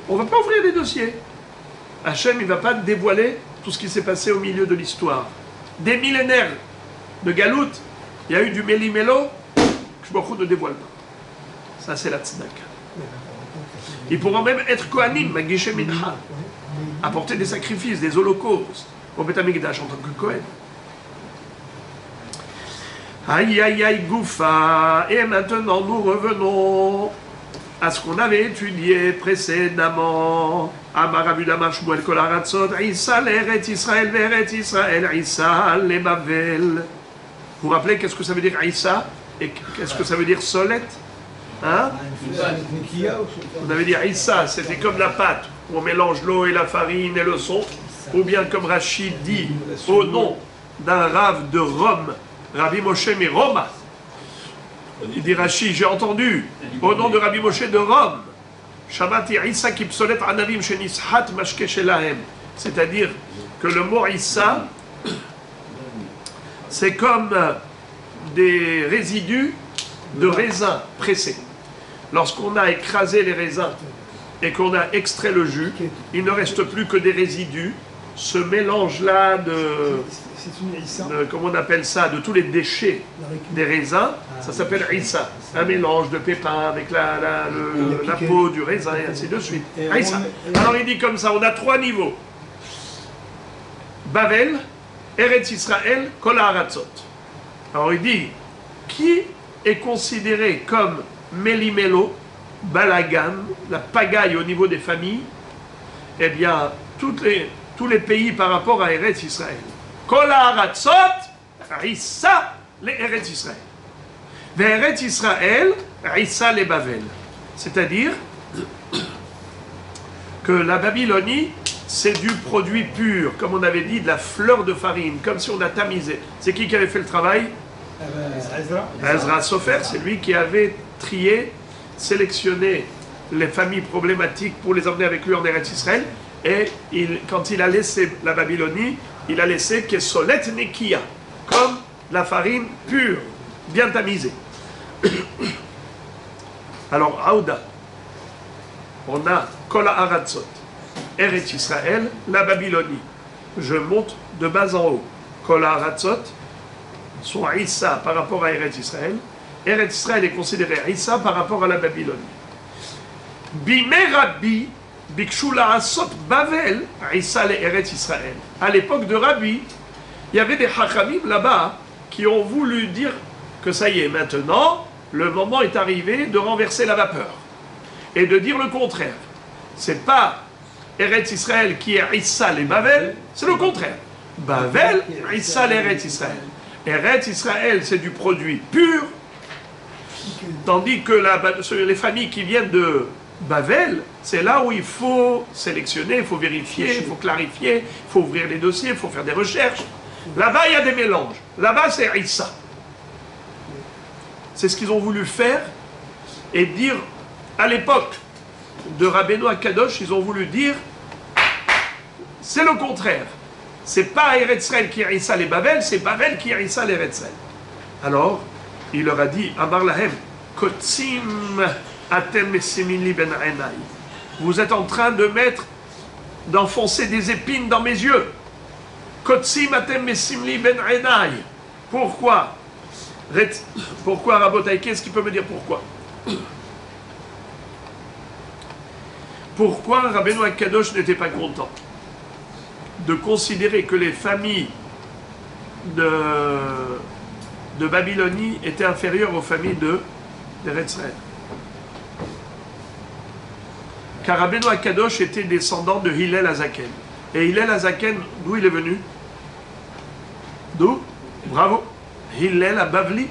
On ne va pas ouvrir les dossiers. Hachem, il ne va pas dévoiler tout ce qui s'est passé au milieu de l'histoire. Des millénaires de Galout, il y a eu du méli-mélo, que beaucoup ne dévoile pas. Ça, c'est la tzedaka. Ils pourront même être Kohanim, Magishe Mincha, apporter des sacrifices, des holocaustes, au Beth Amikdash en tant que Kohen. Aïe aïe aïe Goufa, et maintenant nous revenons à ce qu'on avait étudié précédemment. Amar Rabbi Damar Shmuel Kol Haratzot, Isa l'Eret Israël, Veret Israël, Isa le Bavel. Vous vous rappelez qu'est-ce que ça veut dire Isa et qu'est-ce que ça veut dire Solet? Hein? On avait dit Isa, c'était comme la pâte, où on mélange l'eau et la farine et le son, ou bien comme Rachid dit, au nom d'un rave de Rome, Rabbi Moshe Miroma. Il dit Rachid, j'ai entendu, au nom de Rabbi Moshe de Rome, Shamati Isa kipsolet anavim shenishat mashke shelahem. C'est-à-dire que le mot Isa, c'est comme des résidus de raisins pressés. Lorsqu'on a écrasé les raisins et qu'on a extrait le jus, il ne reste plus que des résidus. Ce mélange-là comment on appelle ça, de tous les déchets des raisins, ça s'appelle Isa. Un mélange de pépins avec la peau du raisin et ainsi de suite. Isa. Alors il dit comme ça, on a trois niveaux. Bavel, Eretz Israël, Kol Haratzot. Alors il dit, qui est considéré comme Méli-Mélo, Balagan, la pagaille au niveau des familles? Eh bien, tous les pays par rapport à Eretz Israël. Kol Haratzot, Isa, les Eretz Israël. Eretz Israël, Isa les Bavel. C'est-à-dire, que la Babylonie, c'est du produit pur, comme on avait dit, de la fleur de farine, comme si on a tamisé. C'est qui avait fait le travail? Ezra Sofer, c'est lui qui avait trié, sélectionné les familles problématiques pour les emmener avec lui en Eretz Israël. Et quand il a laissé la Babylonie, il a laissé Kesolet Nekia, comme la farine pure, bien tamisée. Alors, Aouda, on a Kola Aratzot, Eretz Israël, la Babylonie. Je monte de bas en haut. Kola Aratzot, sont Issa par rapport à Eretz Israël. Eretz Israël est considéré Issa par rapport à la Babylonie. Bime Rabbi, Bikshu La'asot Bavel, Issa le Eretz Israël. À l'époque de Rabbi, il y avait des Chachamim là-bas qui ont voulu dire que ça y est, maintenant, le moment est arrivé de renverser la vapeur. Et de dire le contraire. C'est pas Eretz Israël qui est Issa le Bavel, c'est le contraire. Bavel, Issa le Eretz Israël. Eretz Israël, c'est du produit pur, tandis que les familles qui viennent de Bavel, c'est là où il faut sélectionner, il faut vérifier, il faut clarifier, il faut ouvrir les dossiers, il faut faire des recherches. Là-bas, il y a des mélanges. Là-bas, c'est Issa. C'est ce qu'ils ont voulu faire et dire, à l'époque de Rabbeinu Akadosh, ils ont voulu dire, c'est le contraire. C'est pas Eretz Israël qui est Issa les Bavel, c'est Bavel qui est Issa les Eretz Israël. Alors, il leur a dit, Amar Lahem, Kotzim atem mesimili ben enai. Vous êtes en train d'enfoncer des épines dans mes yeux. Kotzim atem mesimili ben enai. Pourquoi? Pourquoi, Rabotai? Qu'est-ce qui peut me dire pourquoi? Pourquoi Rabbeinu Akadosh n'était pas content de considérer que les familles de Babylonie étaient inférieures aux familles d'Eretz Israël? Car Rabbeinu Akadosh était descendant de Hillel Azaken. Et Hillel Azaken, d'où il est venu? D'où? Bravo. Hillel à Bavli,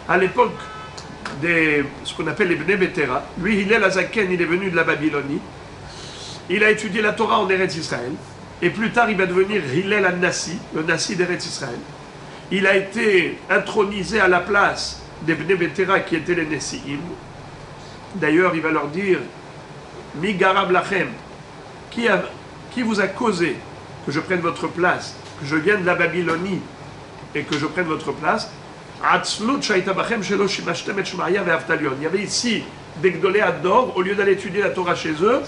à l'époque ce qu'on appelle les Bnei Betera. Lui, Hillel Azaken, il est venu de la Babylonie. Il a étudié la Torah en Eretz Israël. Et plus tard, il va devenir Hillel al-Nassi, le Nassi d'Eretz Israël. Il a été intronisé à la place des Bnei Betera qui étaient les Nessi'im. D'ailleurs, il va leur dire, Mi garab lachem, qui vous a causé que je prenne votre place, que je vienne de la Babylonie et que je prenne votre place? Il y avait ici des Gdolé Ador, au lieu d'aller étudier la Torah chez eux,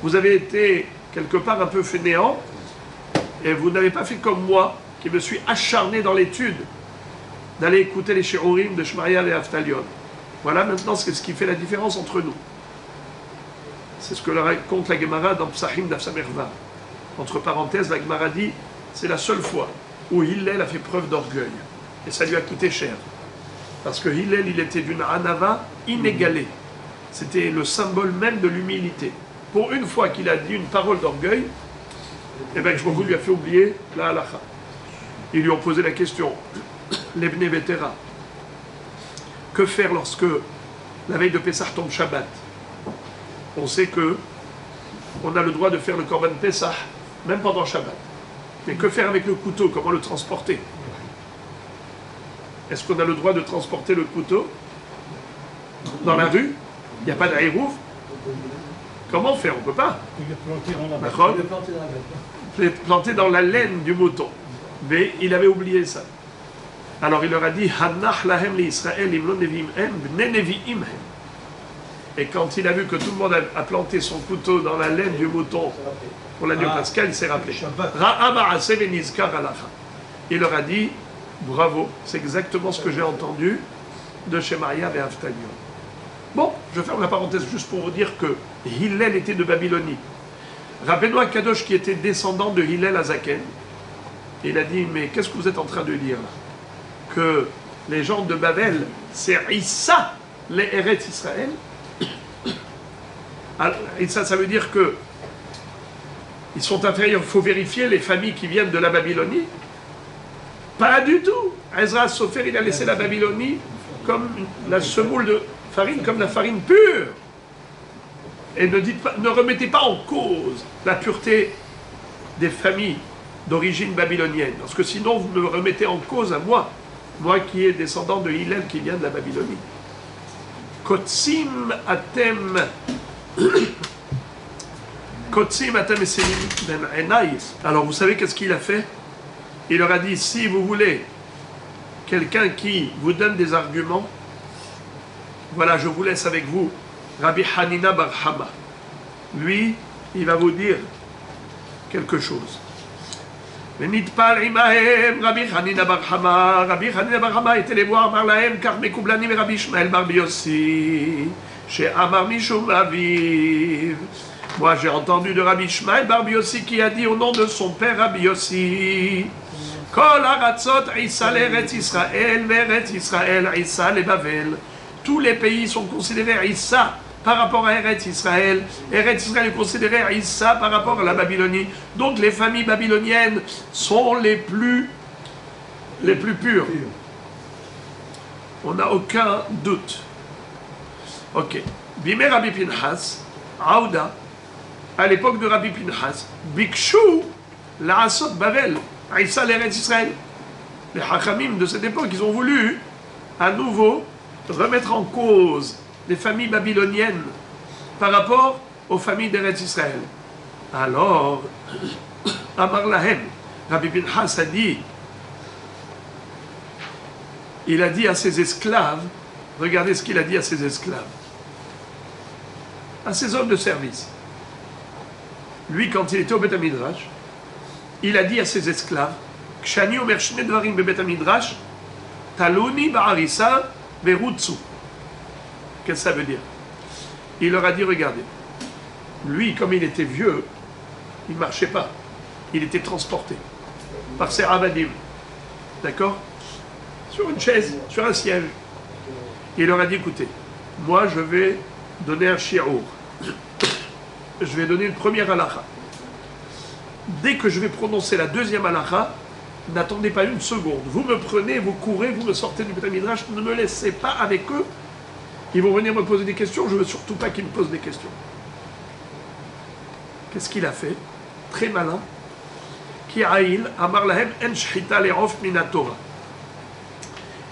vous avez été quelque part un peu fainéant, et vous n'avez pas fait comme moi, qui me suis acharné dans l'étude, d'aller écouter les Shiurim de Shmaya et Aftalion. Voilà maintenant ce qui fait la différence entre nous. C'est ce que raconte la Gemara dans Psachim d'Afsamerva. Entre parenthèses, la Gemara dit, c'est la seule fois où Hillel a fait preuve d'orgueil. Et ça lui a coûté cher. Parce que Hillel, il était d'une anava inégalée. C'était le symbole même de l'humilité. Pour une fois qu'il a dit une parole d'orgueil, eh bien, je lui a fait oublier la halakha. Ils lui ont posé la question, les Bnei Betera, que faire lorsque la veille de Pessah tombe Shabbat? On sait que on a le droit de faire le Korban Pessah, même pendant Shabbat. Mais que faire avec le couteau? Comment le transporter? Est-ce qu'on a le droit de transporter le couteau dans la rue? Il n'y a pas d'aérouf? Comment faire? On ne peut pas. Il est planté dans la laine du mouton. Mais il avait oublié ça. Alors il leur a dit, Hannach lahem li Israël imlo neviim hem, bne neviim hem. Et quand il a vu que tout le monde a planté son couteau dans la laine du mouton pour l'agneau pascal, il s'est rappelé. Il leur a dit, bravo, c'est exactement ce que j'ai entendu de Shemaya et Aftalion. Bon, je ferme la parenthèse juste pour vous dire que Hillel était de Babylonie. Rabbeinu Akadosh, qui était descendant de Hillel Azaken, il a dit, mais qu'est-ce que vous êtes en train de dire là? Que les gens de Babel, c'est Issa, les Eretz Israël. Alors, et ça veut dire que ils sont inférieurs. Il faut vérifier les familles qui viennent de la Babylonie. Pas du tout. Ezra Sofer, il a laissé la Babylonie comme la semoule de farine, comme la farine pure. Et ne remettez pas en cause la pureté des familles d'origine babylonienne, parce que sinon vous me remettez en cause à moi, moi qui est descendant de Hillel qui vient de la Babylonie. Kotsim atem Kotsim atem esenim ben enai. Alors vous savez qu'est-ce qu'il a fait? Il leur a dit, si vous voulez quelqu'un qui vous donne des arguments, voilà, je vous laisse avec vous Rabbi Hanina bar Hama. Lui, il va vous dire quelque chose. ונטפל עמהם רבי חנינא בר חמא, רבי חנינא בר חמא התלבו אמר להם כך מקובלני מרבי ישמעאל בר ביוסי שאמר משום אביו. Moi j'ai entendu de Rabbi Ishmael bar Biossi qui a dit au nom de son père Rabbi Yossi, Kol haratzot Issa l'Eretz Israël ve'Eretz Israël Issa leBavel. Tous les pays sont considérés Issa par rapport à Eretz Israël. Eretz Israël est considéré Issa par rapport à la Babylonie. Donc les familles babyloniennes sont les plus pures. On n'a aucun doute. Ok. Bimé Rabbi Pinchas, Aouda, à l'époque de Rabbi Pinchas, Bikshu, La'asot Bavel, Issa l'Eretz Israël. Les Hachamim de cette époque, ils ont voulu à nouveau remettre en cause les familles babyloniennes par rapport aux familles d'Eretz Israël. Alors, Amar Lahem, Rabbi Pinchas a dit, il a dit à ses esclaves, regardez ce qu'il a dit à ses esclaves, à ses hommes de service. Lui, quand il était au Beth Midrash, il a dit à ses esclaves, Kshani omer shne dvarim bebet midrash, taluni ba'arisa verutsu. Qu'est-ce que ça veut dire? Il leur a dit, regardez, lui, comme il était vieux, il ne marchait pas. Il était transporté par ses avadim. D'accord? Sur une chaise, sur un siège. Il leur a dit, écoutez, moi je vais donner un shi'ur. Je vais donner une première halakha. Dès que je vais prononcer la deuxième halakha, n'attendez pas une seconde. Vous me prenez, vous courez, vous me sortez du Beth Midrash, ne me laissez pas avec eux. Ils vont venir me poser des questions, je ne veux surtout pas qu'ils me posent des questions. Qu'est-ce qu'il a fait? Très malin. Ki'aïl, amar lahem en shchita le'of min haTorah.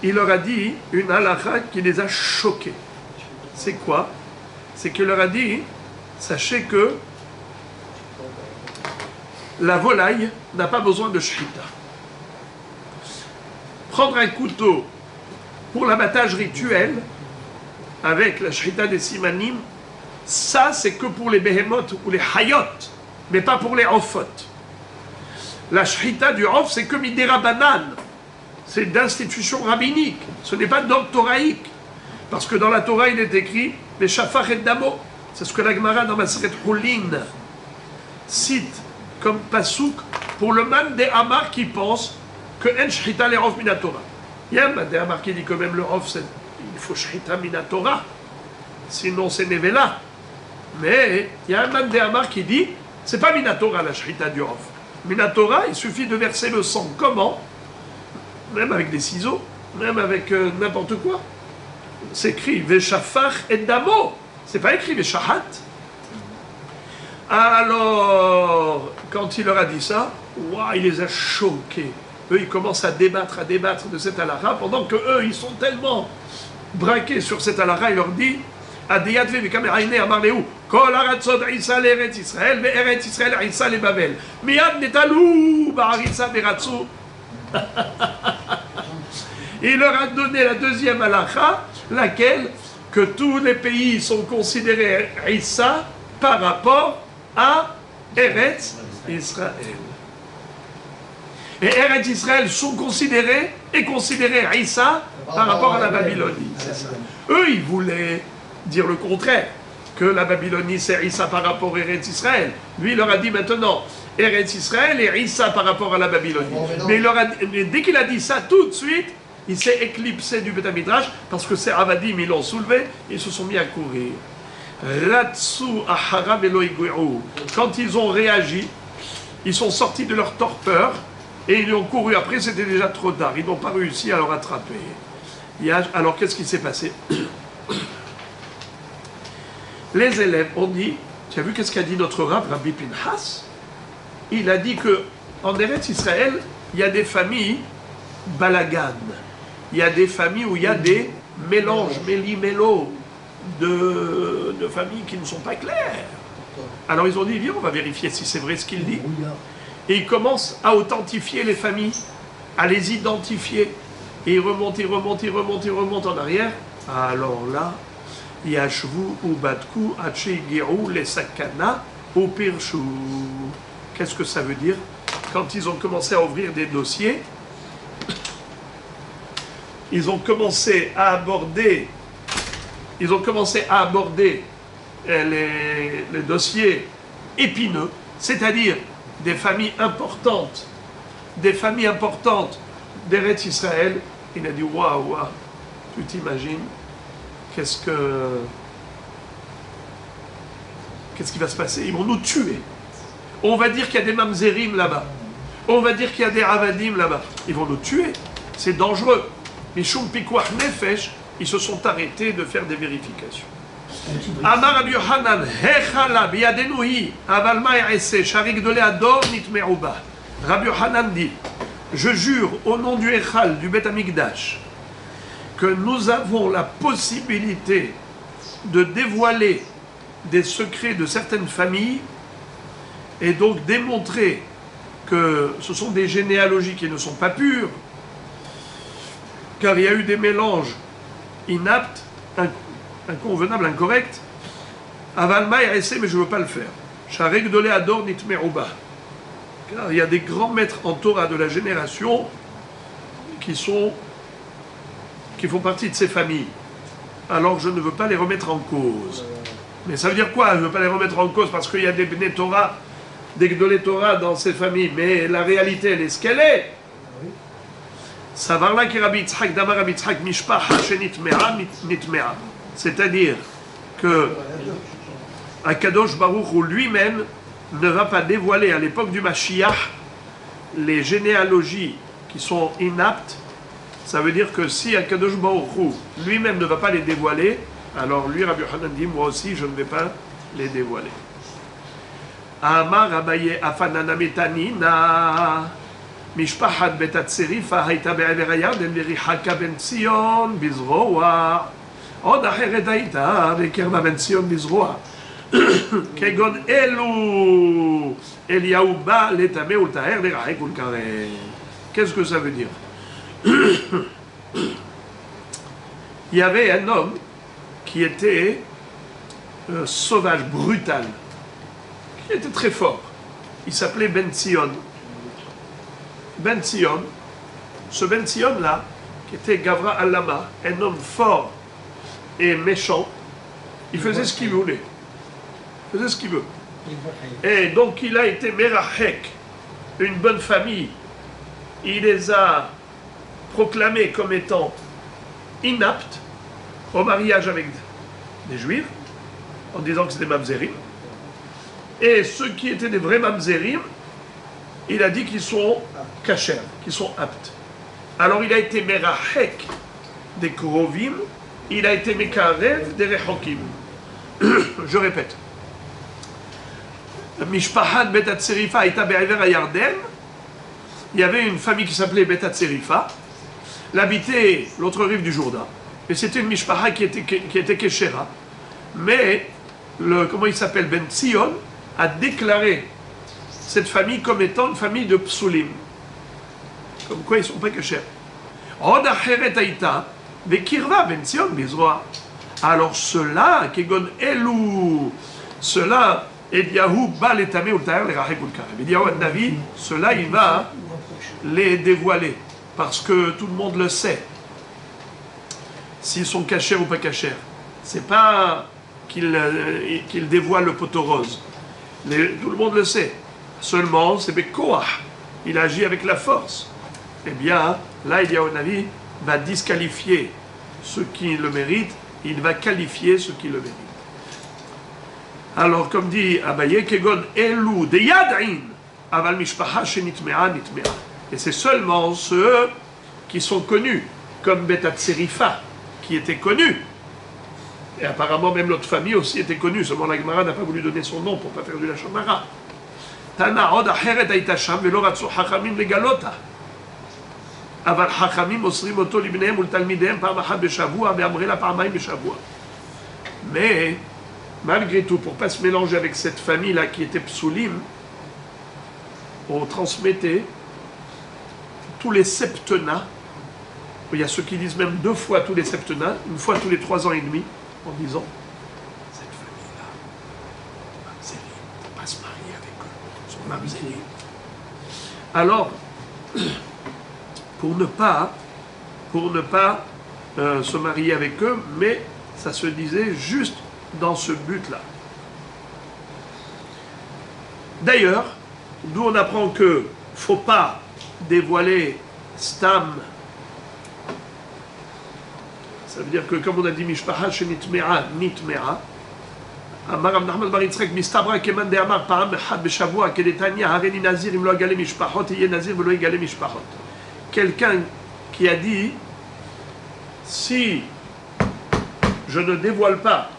Il leur a dit une halakha qui les a choqués. C'est quoi? C'est qu'il leur a dit, sachez que la volaille n'a pas besoin de shchita. Prendre un couteau pour l'abattage rituel, avec la shrita des simanim, ça c'est que pour les behemoth ou les hayot, mais pas pour les ofot. La shrita du off c'est que midera banan, c'est d'institution rabbinique, ce n'est pas d'ordre toraïque. Parce que dans la Torah il est écrit les shafach et damo, c'est ce que la Gemara dans Maseret Hulin cite comme pasouk pour le man des Amar qui pense que en shrita les off mina Torah. Il y a un man des Amar qui dit que même le off c'est il faut shrita mina Torah, sinon c'est nevela. Mais il y a un man de Amar qui dit c'est pas mina Torah la shrita du off. Mina Torah, il suffit de verser le sang. Comment? Même avec des ciseaux, même avec n'importe quoi. C'est écrit Veshafach et Damo. C'est pas écrit Veshahat. Alors, quand il leur a dit ça, wow, il les a choqués. Eux, ils commencent à débattre de cette halakha, pendant que eux, ils sont tellement braqués sur cette halakha, il leur dit Adiyatve v'kamerayne amarleu kol haratzot Issa l'Eretz Israël ve'Eretz Israël Issa leBavel miyad netalou ba'arisa ve'ratzu. Il leur a donné la deuxième halakha, laquelle que tous les pays sont considérés Issa par rapport à Eretz Israël. Et Eretz Israël sont considérés Issa par rapport à la Babylonie. C'est ça. Eux, ils voulaient dire le contraire, que la Babylonie c'est Issa par rapport à Eretz Israël. Lui, il leur a dit maintenant, Eretz Israël est Issa par rapport à la Babylonie. Mais dès qu'il a dit ça, tout de suite, il s'est éclipsé du Beth Midrash, parce que ces Avadim, ils l'ont soulevé, ils se sont mis à courir. Ratsu ahara velo igu'u. Quand ils ont réagi, ils sont sortis de leur torpeur, et ils ont couru. Après, c'était déjà trop tard. Ils n'ont pas réussi à le rattraper. Alors, qu'est-ce qui s'est passé? les élèves ont dit, tu as vu qu'est-ce qu'a dit notre Rav, Rabbi Pinchas? Il a dit que en Eretz Israël, il y a des familles balagan. Il y a des familles où il y a des mélanges, méli-mélo de familles qui ne sont pas claires. Alors ils ont dit, viens, on va vérifier si c'est vrai ce qu'il dit. Et ils commencent à authentifier les familles, à les identifier. Et ils remontent en arrière. Alors là, Yashvu ou Batku, Hachegiru, les Sakana, ou Pirshu. Qu'est-ce que ça veut dire? Quand ils ont commencé à ouvrir des dossiers, ils ont commencé à aborder les dossiers épineux, c'est-à-dire des familles importantes d'Eretz Israël. Il a dit waouh, tu t'imagines qu'est-ce qui va se passer? Ils vont nous tuer. On va dire qu'il y a des mamzerim là-bas. On va dire qu'il y a des avadim là-bas. Ils vont nous tuer. C'est dangereux. Mishum Pikuach Nefesh, ils se sont arrêtés de faire des vérifications. Amar Rabbi Yohanan, Hechala biyadenui, aval ma ya'aseh, sharik dole ador nitme'u ba. Rabbi Yohanan dit, je jure au nom du Echal, du Bet Amikdash, que nous avons la possibilité de dévoiler des secrets de certaines familles et donc démontrer que ce sont des généalogies qui ne sont pas pures, car il y a eu des mélanges inaptes, inconvenables, incorrects. Avalma et mais je ne veux pas le faire. Sharek Dole Ador Nitmerouba. Car il y a des grands maîtres en Torah de la génération qui font partie de ces familles. Alors je ne veux pas les remettre en cause. Mais ça veut dire quoi? Je ne veux pas les remettre en cause parce qu'il y a des Bnei Torah, des Gdolei Torah dans ces familles. Mais la réalité, elle est ce qu'elle est. Savarla ki Rabbi Yitzhak, Damar Rabbi Yitzhak, Mishpacha shenitmea, nitmea. C'est-à-dire que Akadosh Baruch Hu lui-même ne va pas dévoiler à l'époque du Mashiach les généalogies qui sont inaptes. Ça veut dire que si Akadosh Baruch Hu lui-même ne va pas les dévoiler, alors lui, Rabbi Yohanan dit, moi aussi, je ne vais pas les dévoiler. Amar Abaye Afanana Metanina Mishpachat Bet Tserifa Haïta Be'aver Yarden Berichaka Ben Tzion Bizroa Od Acheret Haïta Bekerba Ben Tzion Bizroa Kegon Elu Eliyahu Ba Letame Ultaher Lerahek Ulkare. Qu'est-ce que ça veut dire? Il y avait un homme qui était sauvage, brutal, qui était très fort. Il s'appelait Ben Tzion. Ben Tzion, ce Ben Tzion là, qui était Gavra Alama, un homme fort et méchant, il faisait ce qu'il voulait. Il faisait ce qu'il veut. Et donc il a été Merachek, une bonne famille. Il les a proclamés comme étant inaptes au mariage avec des juifs, en disant que c'était mamzerim. Et ceux qui étaient des vrais mamzerim, il a dit qu'ils sont kasher, qu'ils sont aptes. Alors il a été merachek des krovim, il a été mekarev des rechokim. Je répète. Mishpahat Bet Tserifa Haïta Be'aver Yarden. Il y avait une famille qui s'appelait Bet Tserifa. Elle habitait l'autre rive du Jourdain. Et c'était une mishpaha qui était Keshera. Mais, comment il s'appelle, Ben Tzion, a déclaré cette famille comme étant une famille de psulim. Comme quoi ils ne sont pas Kesher. Od Acheret Haïta, Vekirva Ben Tzion Bizroa. Alors cela, Kegon Elu, cela, Eliyahu Ba Letame Ultaher Lerahek Ulkare. Eliyahu Navi, cela il va les dévoiler. Parce que tout le monde le sait. S'ils sont cachers ou pas cachers. C'est pas qu'il dévoile le poteau rose. Tout le monde le sait. Seulement, c'est Bekoah. Il agit avec la force. Eh bien, là, il y a un avis, va disqualifier ceux qui le méritent, il va qualifier ceux qui le méritent. Alors, comme dit Abaye, Kegon Elu de Yad'in, Aval Mishpacha Shenitmea Nitmea. Et c'est seulement ceux qui sont connus, comme Bet Tserifa, qui était connu. Et apparemment, même notre famille aussi était connue. Seulement la Gemara n'a pas voulu donner son nom pour ne pas faire du lachon hara. Tana od acheret הייתה שם ולא רצו חכמים לגלותה. אבל חכמים מוסרים אותו לבניהם ולתלמידיהם פעם אחת בשבוע ואמרי לה פעמיים בשבוע. Mais, malgré tout, pour ne pas se mélanger avec cette famille-là qui était psoulim, on transmettait tous les septennats. Il y a ceux qui disent même 2 fois tous les septennats, 1 fois tous les 3 ans et demi, en disant cette famille-là, mamzelim, il ne faut pas se marier avec eux, ils sont mamzelim. Alors, pour ne pas se marier avec eux, mais ça se disait juste dans ce but-là. D'ailleurs, d'où on apprend que ne faut pas dévoiler Stam. Ça veut dire que, comme on a dit, Mishpaha shenitmea nitmea. Amar Rav Nachman bar Yitzchak mistabra keman de'amar pa'am echad beshavua kedetania hareni nazir im lo agale mishpachot yeh nazir velo yegale mishpachot. Quelqu'un qui a dit, si je ne dévoile pas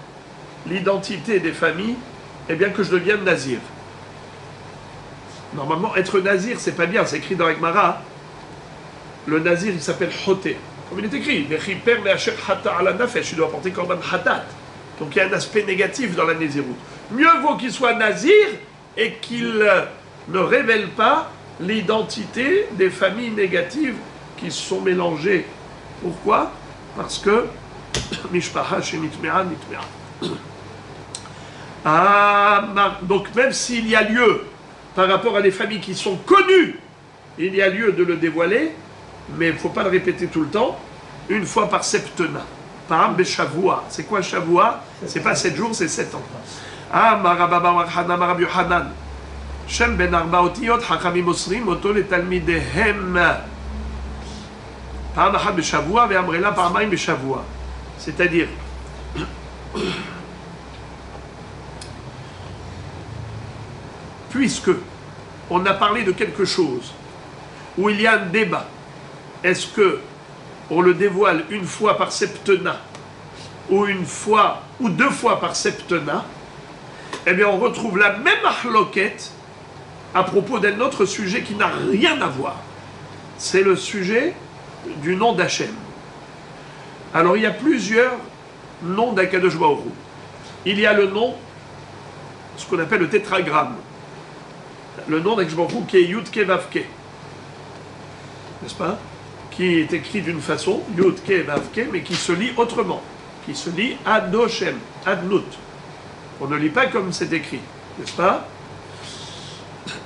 l'identité des familles, eh bien que je devienne nazir. Normalement, être nazir, c'est pas bien, c'est écrit dans la Gemara. Le nazir, il s'appelle Choté. Comme il est écrit, il doit porter korban hatat. Donc il y a un aspect négatif dans la naziroute. Mieux vaut qu'il soit nazir et qu'il ne révèle pas l'identité des familles négatives qui se sont mélangées. Pourquoi? Parce que Mishpaha shenitmea nitmea. Donc même s'il y a lieu, par rapport à des familles qui sont connues, il y a lieu de le dévoiler, mais il ne faut pas le répéter tout le temps, 1 fois par septennat. Par Beshavua. C'est quoi Shavua? C'est pas 7 jours, c'est 7 ans. Marab Yohanan. Shem ben arba otiyot, hachamim osrim, oto le talmidehem. Par Mahab Beshavua, ve'amrela par Maim Beshavua. C'est-à-dire, puisque on a parlé de quelque chose où il y a un débat, est-ce que on le dévoile 1 fois par septennat ou 1 fois ou 2 fois par septennat, eh bien on retrouve la même achloquette à propos d'un autre sujet qui n'a rien à voir. C'est le sujet du nom d'Hachem. Alors il y a plusieurs noms d'Akadosh Baruch Hu. Il y a le nom, ce qu'on appelle le tétragramme. Le nom d'Akadosh Baruch Hu qui est Yud Ke Vav Ke. N'est-ce pas? Qui est écrit d'une façon, Yud Ke Vav Ke, mais qui se lit autrement. Qui se lit Adoshem, Adnut. On ne lit pas comme c'est écrit, n'est-ce pas?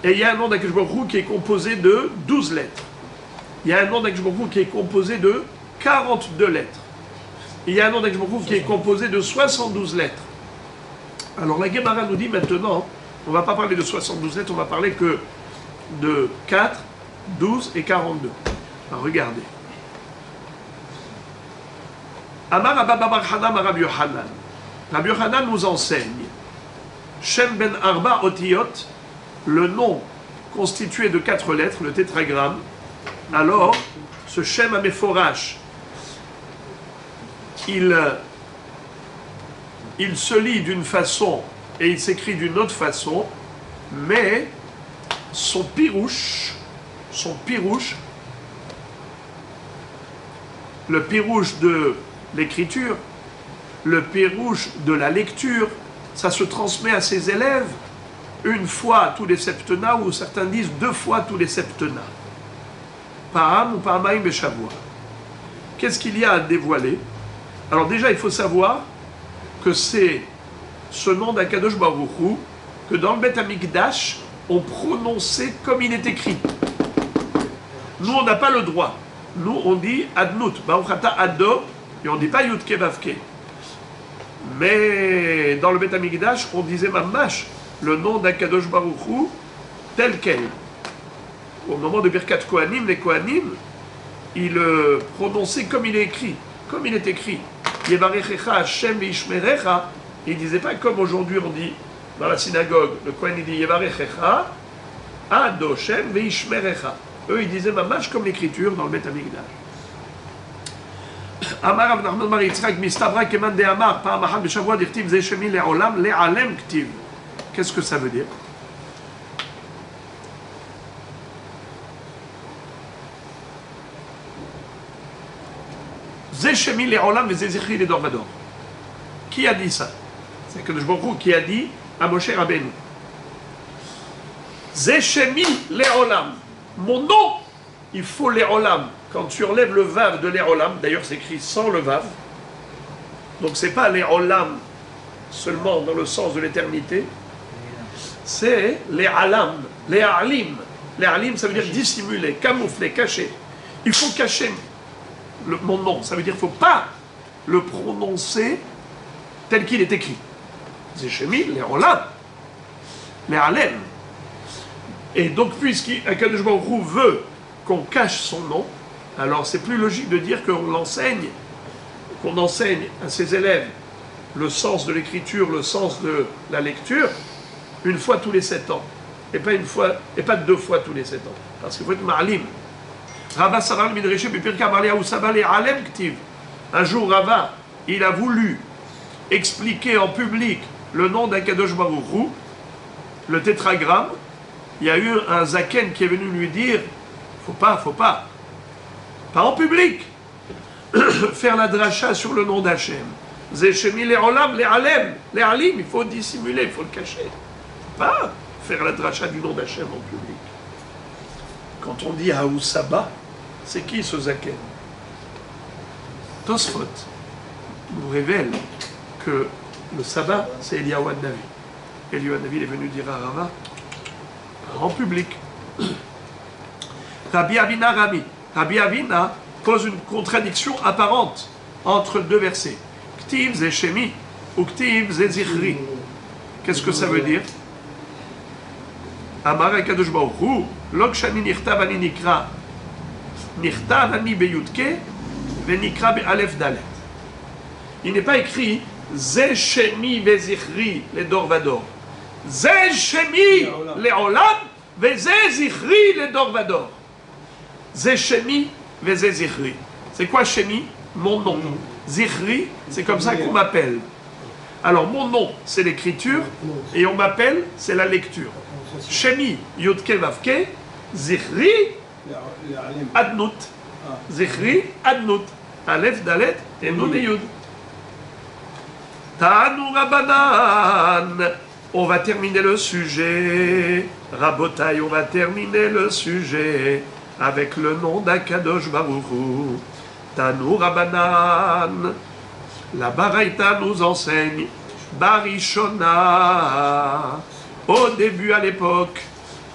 Et il y a un nom d'Akadosh Baruch Hu qui est composé de 12 lettres. Il y a un nom d'Akadosh Baruch Hu qui est composé de 42 lettres. Il y a un nom d'Akadosh Baruch Hu qui est composé de 72 lettres. Alors la Gemara nous dit maintenant, on ne va pas parler de 72 lettres, on va parler que de 4, 12 et 42. Alors regardez. Amar Abba bar Hanan Rabbi Yohanan. Rabbi Yohanan nous enseigne Shem ben Arba Otiyot, le nom constitué de 4 lettres, le tétragramme. Alors, ce Shem Ameforash, il se lit d'une façon et il s'écrit d'une autre façon, mais son pirouche, le pirouche de l'écriture, le pirouche de la lecture, ça se transmet à ses élèves 1 fois tous les septennats, ou certains disent 2 fois tous les septennats. Pa'am ou Pa'amaim Beshavua. Qu'est-ce qu'il y a à dévoiler? Alors déjà, il faut savoir que c'est ce nom d'Akadosh Baruch Hu que dans le Beth Amikdash, on prononçait comme il est écrit. Nous, on n'a pas le droit. Nous, on dit Adnut, Baruch Ata Ado, et on ne dit pas Yud Ke Vav Ke. Mais dans le Beth Amikdash, on disait Mamash, le nom d'Akadosh Baruch Hu, tel quel. Au moment de Birkat Kohanim, les Kohanim, ils le prononçaient comme il est écrit. Comme il est écrit. Yevarechecha Hashem ve'ishmerecha. Il ne disait pas comme aujourd'hui on dit dans la synagogue. Le Kohen il dit Yevarechecha Adoshem ve'ishmerecha. Eux ils disaient mamash comme l'écriture dans le Beth Amikdash. אמר רב נחמן בר יצחק מסתברא כמאן דאמר פעם אחת בשבוע דכתיב זה שמי לעולם לעלם כתיב. Qu'est-ce que ça veut dire? זה שמי לעולם וזה זכרי לדור ודור. Qui a dit ça? C'est que Baruch Hu qui a dit à Moshe Rabbeinu. זה שמי לעולם. Mon nom, il faut לעולם. Quand tu enlèves le vav de l'éolam, d'ailleurs c'est écrit sans le vav, donc c'est pas l'éolam seulement dans le sens de l'éternité, c'est l'éalam, l'éalim. L'éalim ça veut dire dissimuler, camoufler, cacher. Il faut cacher mon nom, ça veut dire qu'il ne faut pas le prononcer tel qu'il est écrit. Zéchemi, l'éolam, l'éalem. Et donc puisqu'Akadosh Baruch Hu veut qu'on cache son nom, alors c'est plus logique de dire qu'on enseigne à ses élèves le sens de l'écriture, le sens de la lecture, une fois tous les 7 ans, et pas 2 fois tous les 7 ans, parce qu'il faut être ma'alim. Rava Saral Midreshe Bepirka Marliaou Sabale Alem Ktiv. Un jour, Rava, il a voulu expliquer en public le nom d'Akadosh Baruch Hu, le tétragramme. Il y a eu un zaken qui est venu lui dire faut pas en public, faire la dracha sur le nom d'Hachem. Zéchemi le'olam, le'alem, le'alim, il faut dissimuler, il faut le cacher. Faut pas faire la dracha du nom d'Hachem en public. Quand on dit Haou Saba, c'est qui ce zaken? Tosfot nous révèle que le sabbat, c'est Eliyahu Navi. Eliyahu Navi est venu dire à Rava en public. Rabbi Avina Rami. Rabbi Avina pose une contradiction apparente entre 2 versets. Ktiv ze shemi ou ktiv ze zichri. Qu'est-ce que ça veut dire? Amar HaKadosh Baruch Hu, lo kshani nichtav ani nikra. Nichtav ani beyudke ve nikra be'alef dalet. Il n'est pas écrit ze shemi ve zichri le dor vador. Ze shemi le olam ve ze zichri le dor vador. Ze shemi ve ze zichri. C'est quoi shemi? Mon nom. Zichri, c'est comme ça qu'on m'appelle. Alors mon nom, c'est l'écriture, et on m'appelle, c'est la lecture. Shemi, yudke vavke, zichri, adnout. Zichri, adnout. Aleph, dalet, et nun et yud. Ta'anu Rabbanan. On va terminer le sujet. Rabotai, on va terminer le sujet avec le nom d'Akadosh Baruch Hu. Tanu Rabbanan. La Baraita nous enseigne. Barishona. Au début, à l'époque,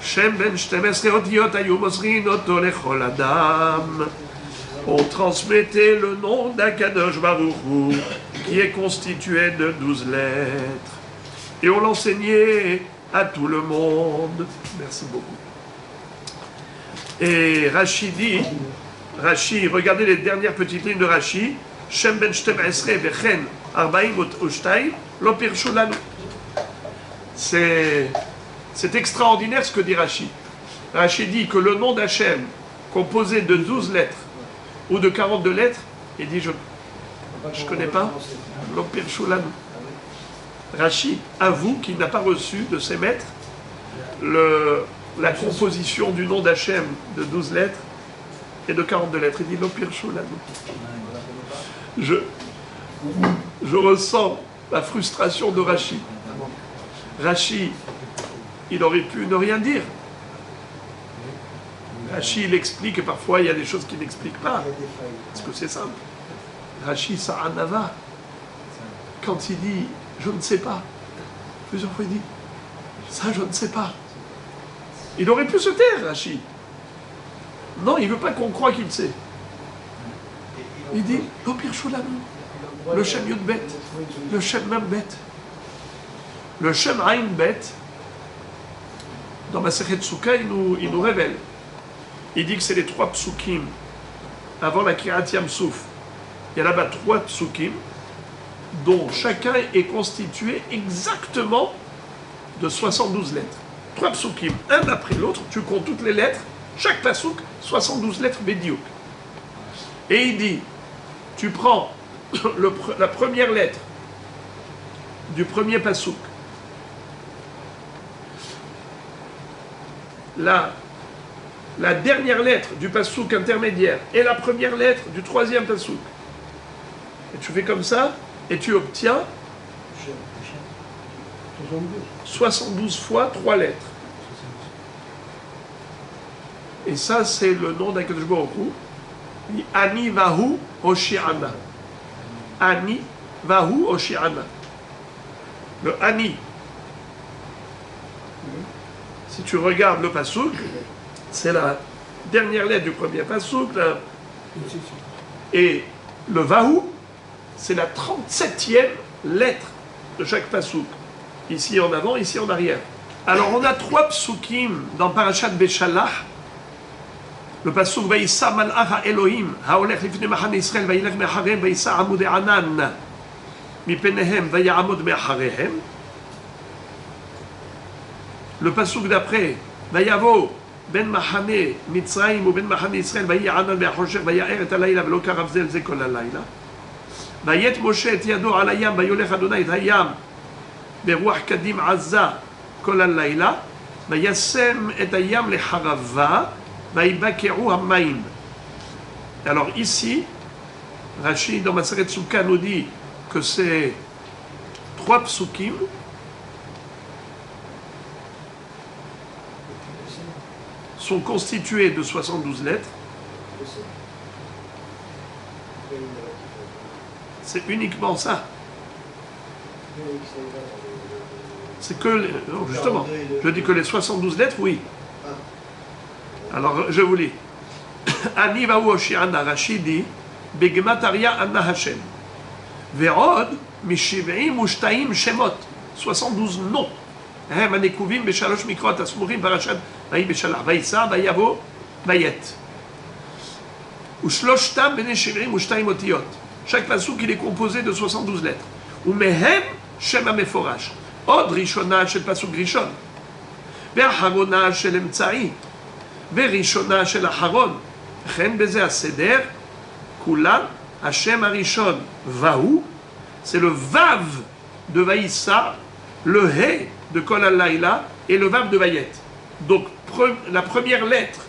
Shem ben 12 otiyot ayu mosrin oto lechol adam. On transmettait le nom d'Akadosh Baruch Hu, qui est constitué de 12 lettres. Et on l'enseignait à tout le monde. Merci beaucoup. Et Rashi dit, regardez les dernières petites lignes de Rashi. Shem ben 12 vechen 42 lo pirshu lanu. C'est extraordinaire ce que dit Rashi. Rashi dit que le nom d'Hachem, composé de 12 lettres ou de 42 lettres, il dit je ne connais pas, lo pirshu lanu. Rashi avoue qu'il n'a pas reçu de ses maîtres la composition du nom d'Hachem de 12 lettres et de 42 lettres. Il dit lo pirshu lanu. Je ressens la frustration de Rashi. Rashi, il aurait pu ne rien dire. Rashi, il explique, et parfois il y a des choses qu'il n'explique pas, parce que c'est simple. Rashi, Sa'anava, quand il dit « je ne sais pas », plusieurs fois il dit « ça, je ne sais pas ». Il aurait pu se taire, Rashi. Non, il ne veut pas qu'on croie qu'il sait. Il dit « Lo pirshu lanu », le Shem Yud Bet, le Shem Mem Bet. Le Shem Ain Bet, dans Masechet Souka, il nous révèle. Il dit que c'est les 3 psukim avant la Kirat Yam Souf. Il y a là-bas 3 psukim dont chacun est constitué exactement de 72 lettres. 3 psukim, un après l'autre, tu comptes toutes les lettres, chaque pasouk, 72 lettres bédiouk. Et il dit, tu prends la première lettre du premier pasouk, la dernière lettre du pasouk intermédiaire et la première lettre du troisième pasouk. Et tu fais comme ça, et tu obtiens 72 fois 3 lettres. Et ça, c'est le nom d'Akadosh Baruch Hu. Ani Vahu Oshi'ana. Ani Vahu Oshi'ana. Le Ani. Si tu regardes le pasouk, c'est la dernière lettre du premier pasouk. Et le Vahu, c'est la 37e lettre de chaque pasouk. Ici en avant, ici en arrière. Alors on a 3 psukim dans Parashat Beshalach. Le pasuk Vayissa malach Elohim haolech lifnei machane Israël vayilech me'acharehem vayissa amudei anan mipenehem vayamod me'acharehem. Le pasuk d'après Vayavo ben machane Mitzrayim ou ben machane Israël vayi anan me'achoshech vaya'er et halayla velo karavzel ze kol halayla. Vayet Moshe et yado al hayam vayolech Adonai et hayam beruach kadim azza kol halayla vayasem et hayam lecharava. Alors ici, Rachid dans Maseret Souka nous dit que ces 3 psukim sont constitués de 72 lettres. C'est uniquement ça. C'est que, non, justement, je dis que les 72 lettres, oui. Alors, je vous lis. Ani vahu Oshi'ana, Rachid dit, Begmataria Anna Hashem. Ve'od, Mishiv'im Ushtaim Shemot. 72 noms. Hem Anekuvim Beshalosh Mikrot Asmurim Parashat Vayi Beshalach. Vayissa, Vayavo, Vayet. Ushloshtam Bene Shiv'im Ushtaim Otiyot. Chaque pasouk, il est composé de 72 lettres. Umehem Shem HaMeforash. Od Rishona Shel Pasuk Rishon. Ve'acharona Shel Emtsai. Verishona shel Aharon, chen beze aseder, kulan, Hashem Arishon, Vahu, c'est le Vav de Vaïssa, le He de Kol Halayla et le Vav de Vayet. Donc la première lettre,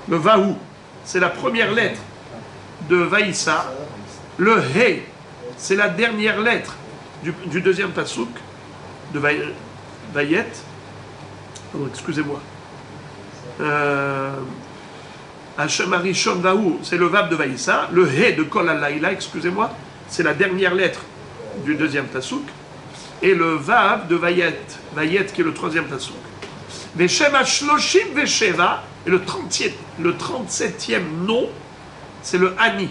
le Vahu, c'est la première lettre de Vaïssa, le He, c'est la dernière lettre du deuxième pasouk de Vayet. Oh, excusez-moi. Hashem Arishon Vahu, c'est le Vav de Vaïssa. Le He de Kol Halayla, excusez-moi, c'est la dernière lettre du deuxième pasouk. Et le Vav de Vayet, Vayet qui est le troisième pasouk. Veshem Ashloshim Vesheva, et le 37e nom, c'est le Ani.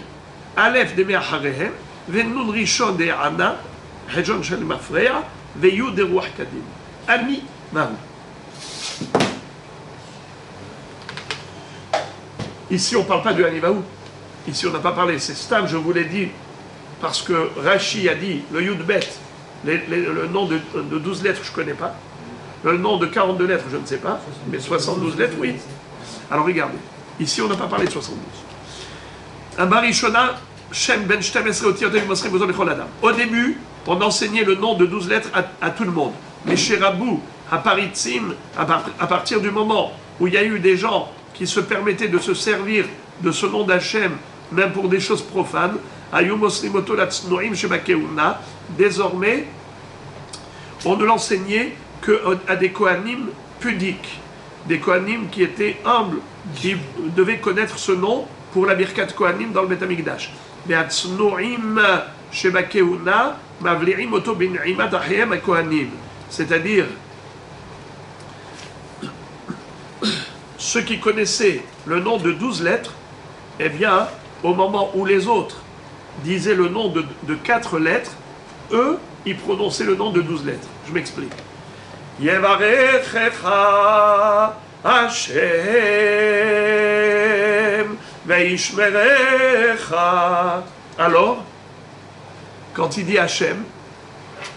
Aleph de Me'acharehem, Venun Rishon de Ana, Hejon Shel Mafreya, Veyud de Ruach Kadim. Ani Vahu. Ici, on ne parle pas du Anivahu. Ici, on n'a pas parlé. C'est Stam, je vous l'ai dit, parce que Rashi a dit le Yudbet, le nom de 12 lettres, je ne connais pas. Le nom de 42 lettres, je ne sais pas. Mais 72 lettres, oui. Alors, regardez. Ici, on n'a pas parlé de 72. Un Barishona, Shem Ben Shtem Esre Otiotev Mosre Bozon Echol Adam. Au début, on enseignait le nom de 12 lettres à tout le monde. Mais chez Rabou, à Paritzim, à partir du moment où il y a eu des gens qui se permettaient de se servir de ce nom d'Hachem, même pour des choses profanes, désormais, on ne l'enseignait qu'à des Kohanim pudiques, des Kohanim qui étaient humbles, qui devaient connaître ce nom pour la Birkat Kohanim dans le Beth Amikdash. C'est-à-dire, ceux qui connaissaient le nom de 12 lettres, eh bien, au moment où les autres disaient le nom de 4 lettres, eux, ils prononçaient le nom de 12 lettres. Je m'explique. Yevarechecha Hashem veishmerecha. Alors, quand il dit Hashem,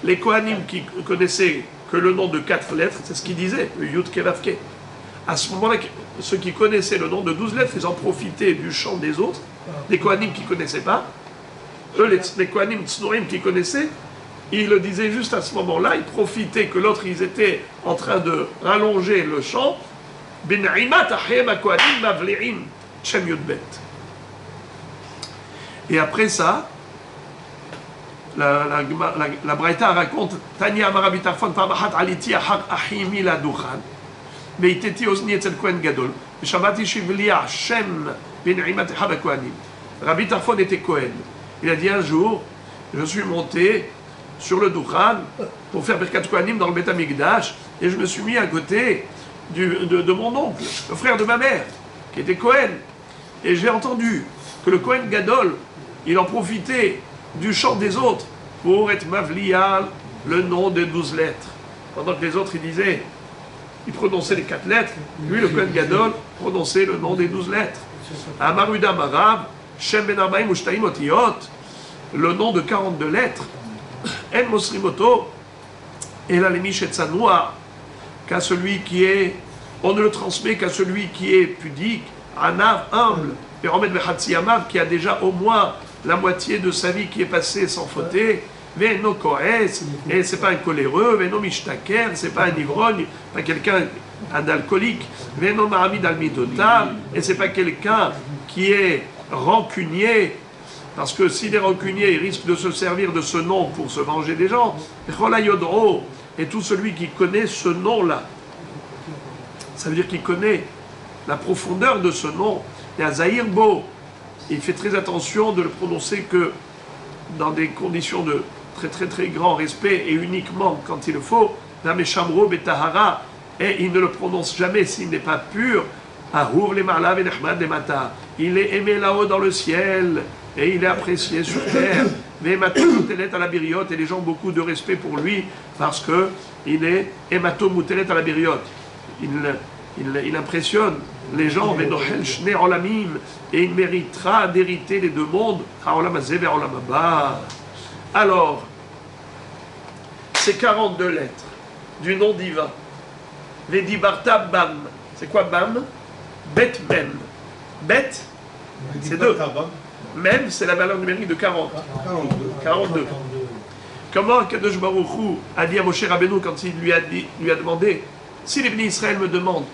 les Kohanim qui connaissaient que le nom de 4 lettres, c'est ce qu'ils disaient, le Yud Kevavke. À ce moment-là, ceux qui connaissaient le nom de 12 lettres, ils en profitaient du chant des autres les Kohanim qui ne connaissaient pas. Eux, les Kohanim Tznorim qui connaissaient, ils le disaient juste à ce moment-là, ils profitaient que l'autre, ils étaient en train de rallonger le champ. Et après ça, la Braïta raconte Tanya Amarabi Tarfon Parmahat Aliti Ahar Ahimi la Duchan. Mais il était osni et Kohen Gadol. Shabati Shivlia Shem Ben Imat Haba Kohanim. Rabbi Tarfon était Kohen. Il a dit un jour, je suis monté sur le Duchan pour faire Birkat Kohanim dans le Beth Amikdash et je me suis mis à côté de mon oncle, le frère de ma mère, qui était Kohen. Et j'ai entendu que le Kohen Gadol, il en profitait du chant des autres pour être Mavlial, le nom des 12 lettres. Pendant que les autres, ils disaient, ils prononçaient les 4 lettres, lui, le Kohen Gadol, prononçait le nom des 12 lettres. Amaruda Marab, Shem Ben Arbaim Ushtaim Otiyot, le nom de 42 lettres. En Mosrimoto, et la Lemish et Tzanoua, qu'à celui qui est, on ne le transmet qu'à celui qui est pudique, Anav, humble, et Romed Bechatsi Amav, qui a déjà au moins la moitié de sa vie qui est passée sans fauter, Veno Kohes, et c'est pas un coléreux, Veno Mishtaker, c'est pas un ivrogne, pas quelqu'un, un alcoolique, Veno Mahamid Almidotam, et c'est pas quelqu'un qui est rancunier, parce que s'il est rancunier, il risque de se servir de ce nom pour se venger des gens. Et tout celui qui connaît ce nom-là, ça veut dire qu'il connaît la profondeur de ce nom. Et à Zahirbo, il fait très attention de le prononcer que dans des conditions de très très très grand respect et uniquement quand il le faut. Nameshamro betahara, et il ne le prononce jamais s'il n'est pas pur. Ahour le marla venechmad le mata. Il est aimé là-haut dans le ciel et il est apprécié sur terre. Mais Matomutelet à la biriote, et les gens ont beaucoup de respect pour lui parce que il est Matomutelet à la biriote. Il impressionne les gens, Venochel Shne Olamim, et il méritera d'hériter les deux mondes, Haolam Hazeh et Haolam Haba. Alors, ces 42 lettres du nom divin, Vedibarta Bam, c'est quoi Bam? Bet Mem. Bet, c'est 2. Mem, c'est la valeur numérique de 40. 42. Comment Kadosh Baruch Hu a dit à Moshe Rabbeinu quand il lui a demandé, si les bénis Israël me demandent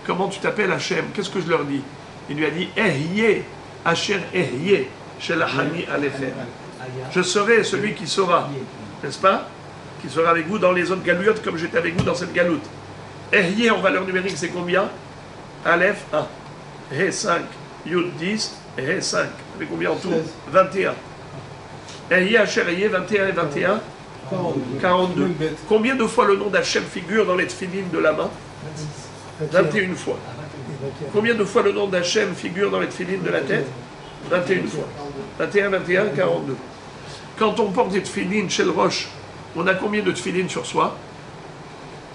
comment tu t'appelles Hachem, qu'est-ce que je leur dis? Il lui a dit, Ehye, Asher Ehye, Shelachani Alechem. Je serai celui qui sera, n'est-ce pas? Qui sera avec vous dans les autres galouillottes comme j'étais avec vous dans cette galoute. Ehye en valeur numérique, c'est combien? Aleph 1, He 5, Yud 10, et He 5. Avec combien en tout? 21. Ehye, Asher Ehye, 21 et 21 42. Combien de fois le nom d'Hachem figure dans les tefilines de la main? 21 fois. Combien de fois le nom d'Hachem figure dans les tefilines de la tête? 21 fois. 21, 21, 42. Quand on porte des tefilines chez le Roche, on a combien de tefilines sur soi?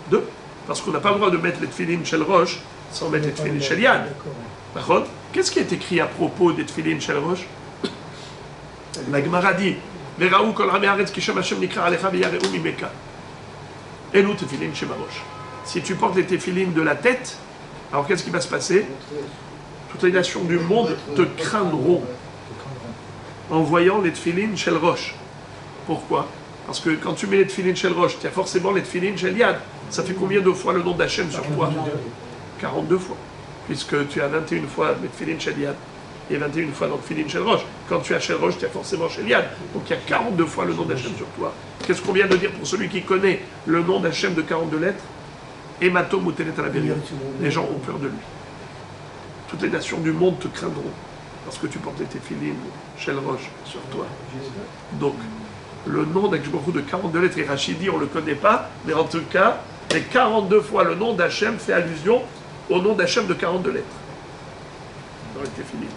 2. Parce qu'on n'a pas le droit de mettre les tefilines chez le Roche sans mettre les tefilines chez Liad. Qu'est-ce qui est écrit à propos des tefilines chez le Roche? La Gemara dit, Veraou kol ramei haaretz ki shem Hashem nikra alecha v'yareu mimeka. Elu tefilin shemarosh. Si tu portes les tefilines de la tête, alors qu'est-ce qui va se passer? Toutes les nations du monde te craindront en voyant les tefilines chez le Roche. Pourquoi? Parce que quand tu mets les tefilines chez le Roche, tu as forcément les tefilines chez Liad. Ça fait combien de fois le nom d'Hachem sur toi? 42 fois. Puisque tu as 21 fois les tefilines chez Liad et 21 fois dans le tefilin chez le Roche. Quand tu as chez le Roche, tu as forcément chez Liad. Donc il y a 42 fois le nom d'Hachem sur toi. Qu'est-ce qu'on vient de dire pour celui qui connaît le nom d'Hachem de 42 lettres? Emato Mutelet à la Béria. Les gens ont peur de lui. Toutes les nations du monde te craindront parce que tu portais tes tefilines chez le Roche sur toi. Donc, le nom d'Akshbaruch de 42 lettres, et Rachidi, on ne le connaît pas, mais en tout cas, les 42 fois le nom d'Hachem fait allusion au nom d'Hachem de 42 lettres dans les tefilines.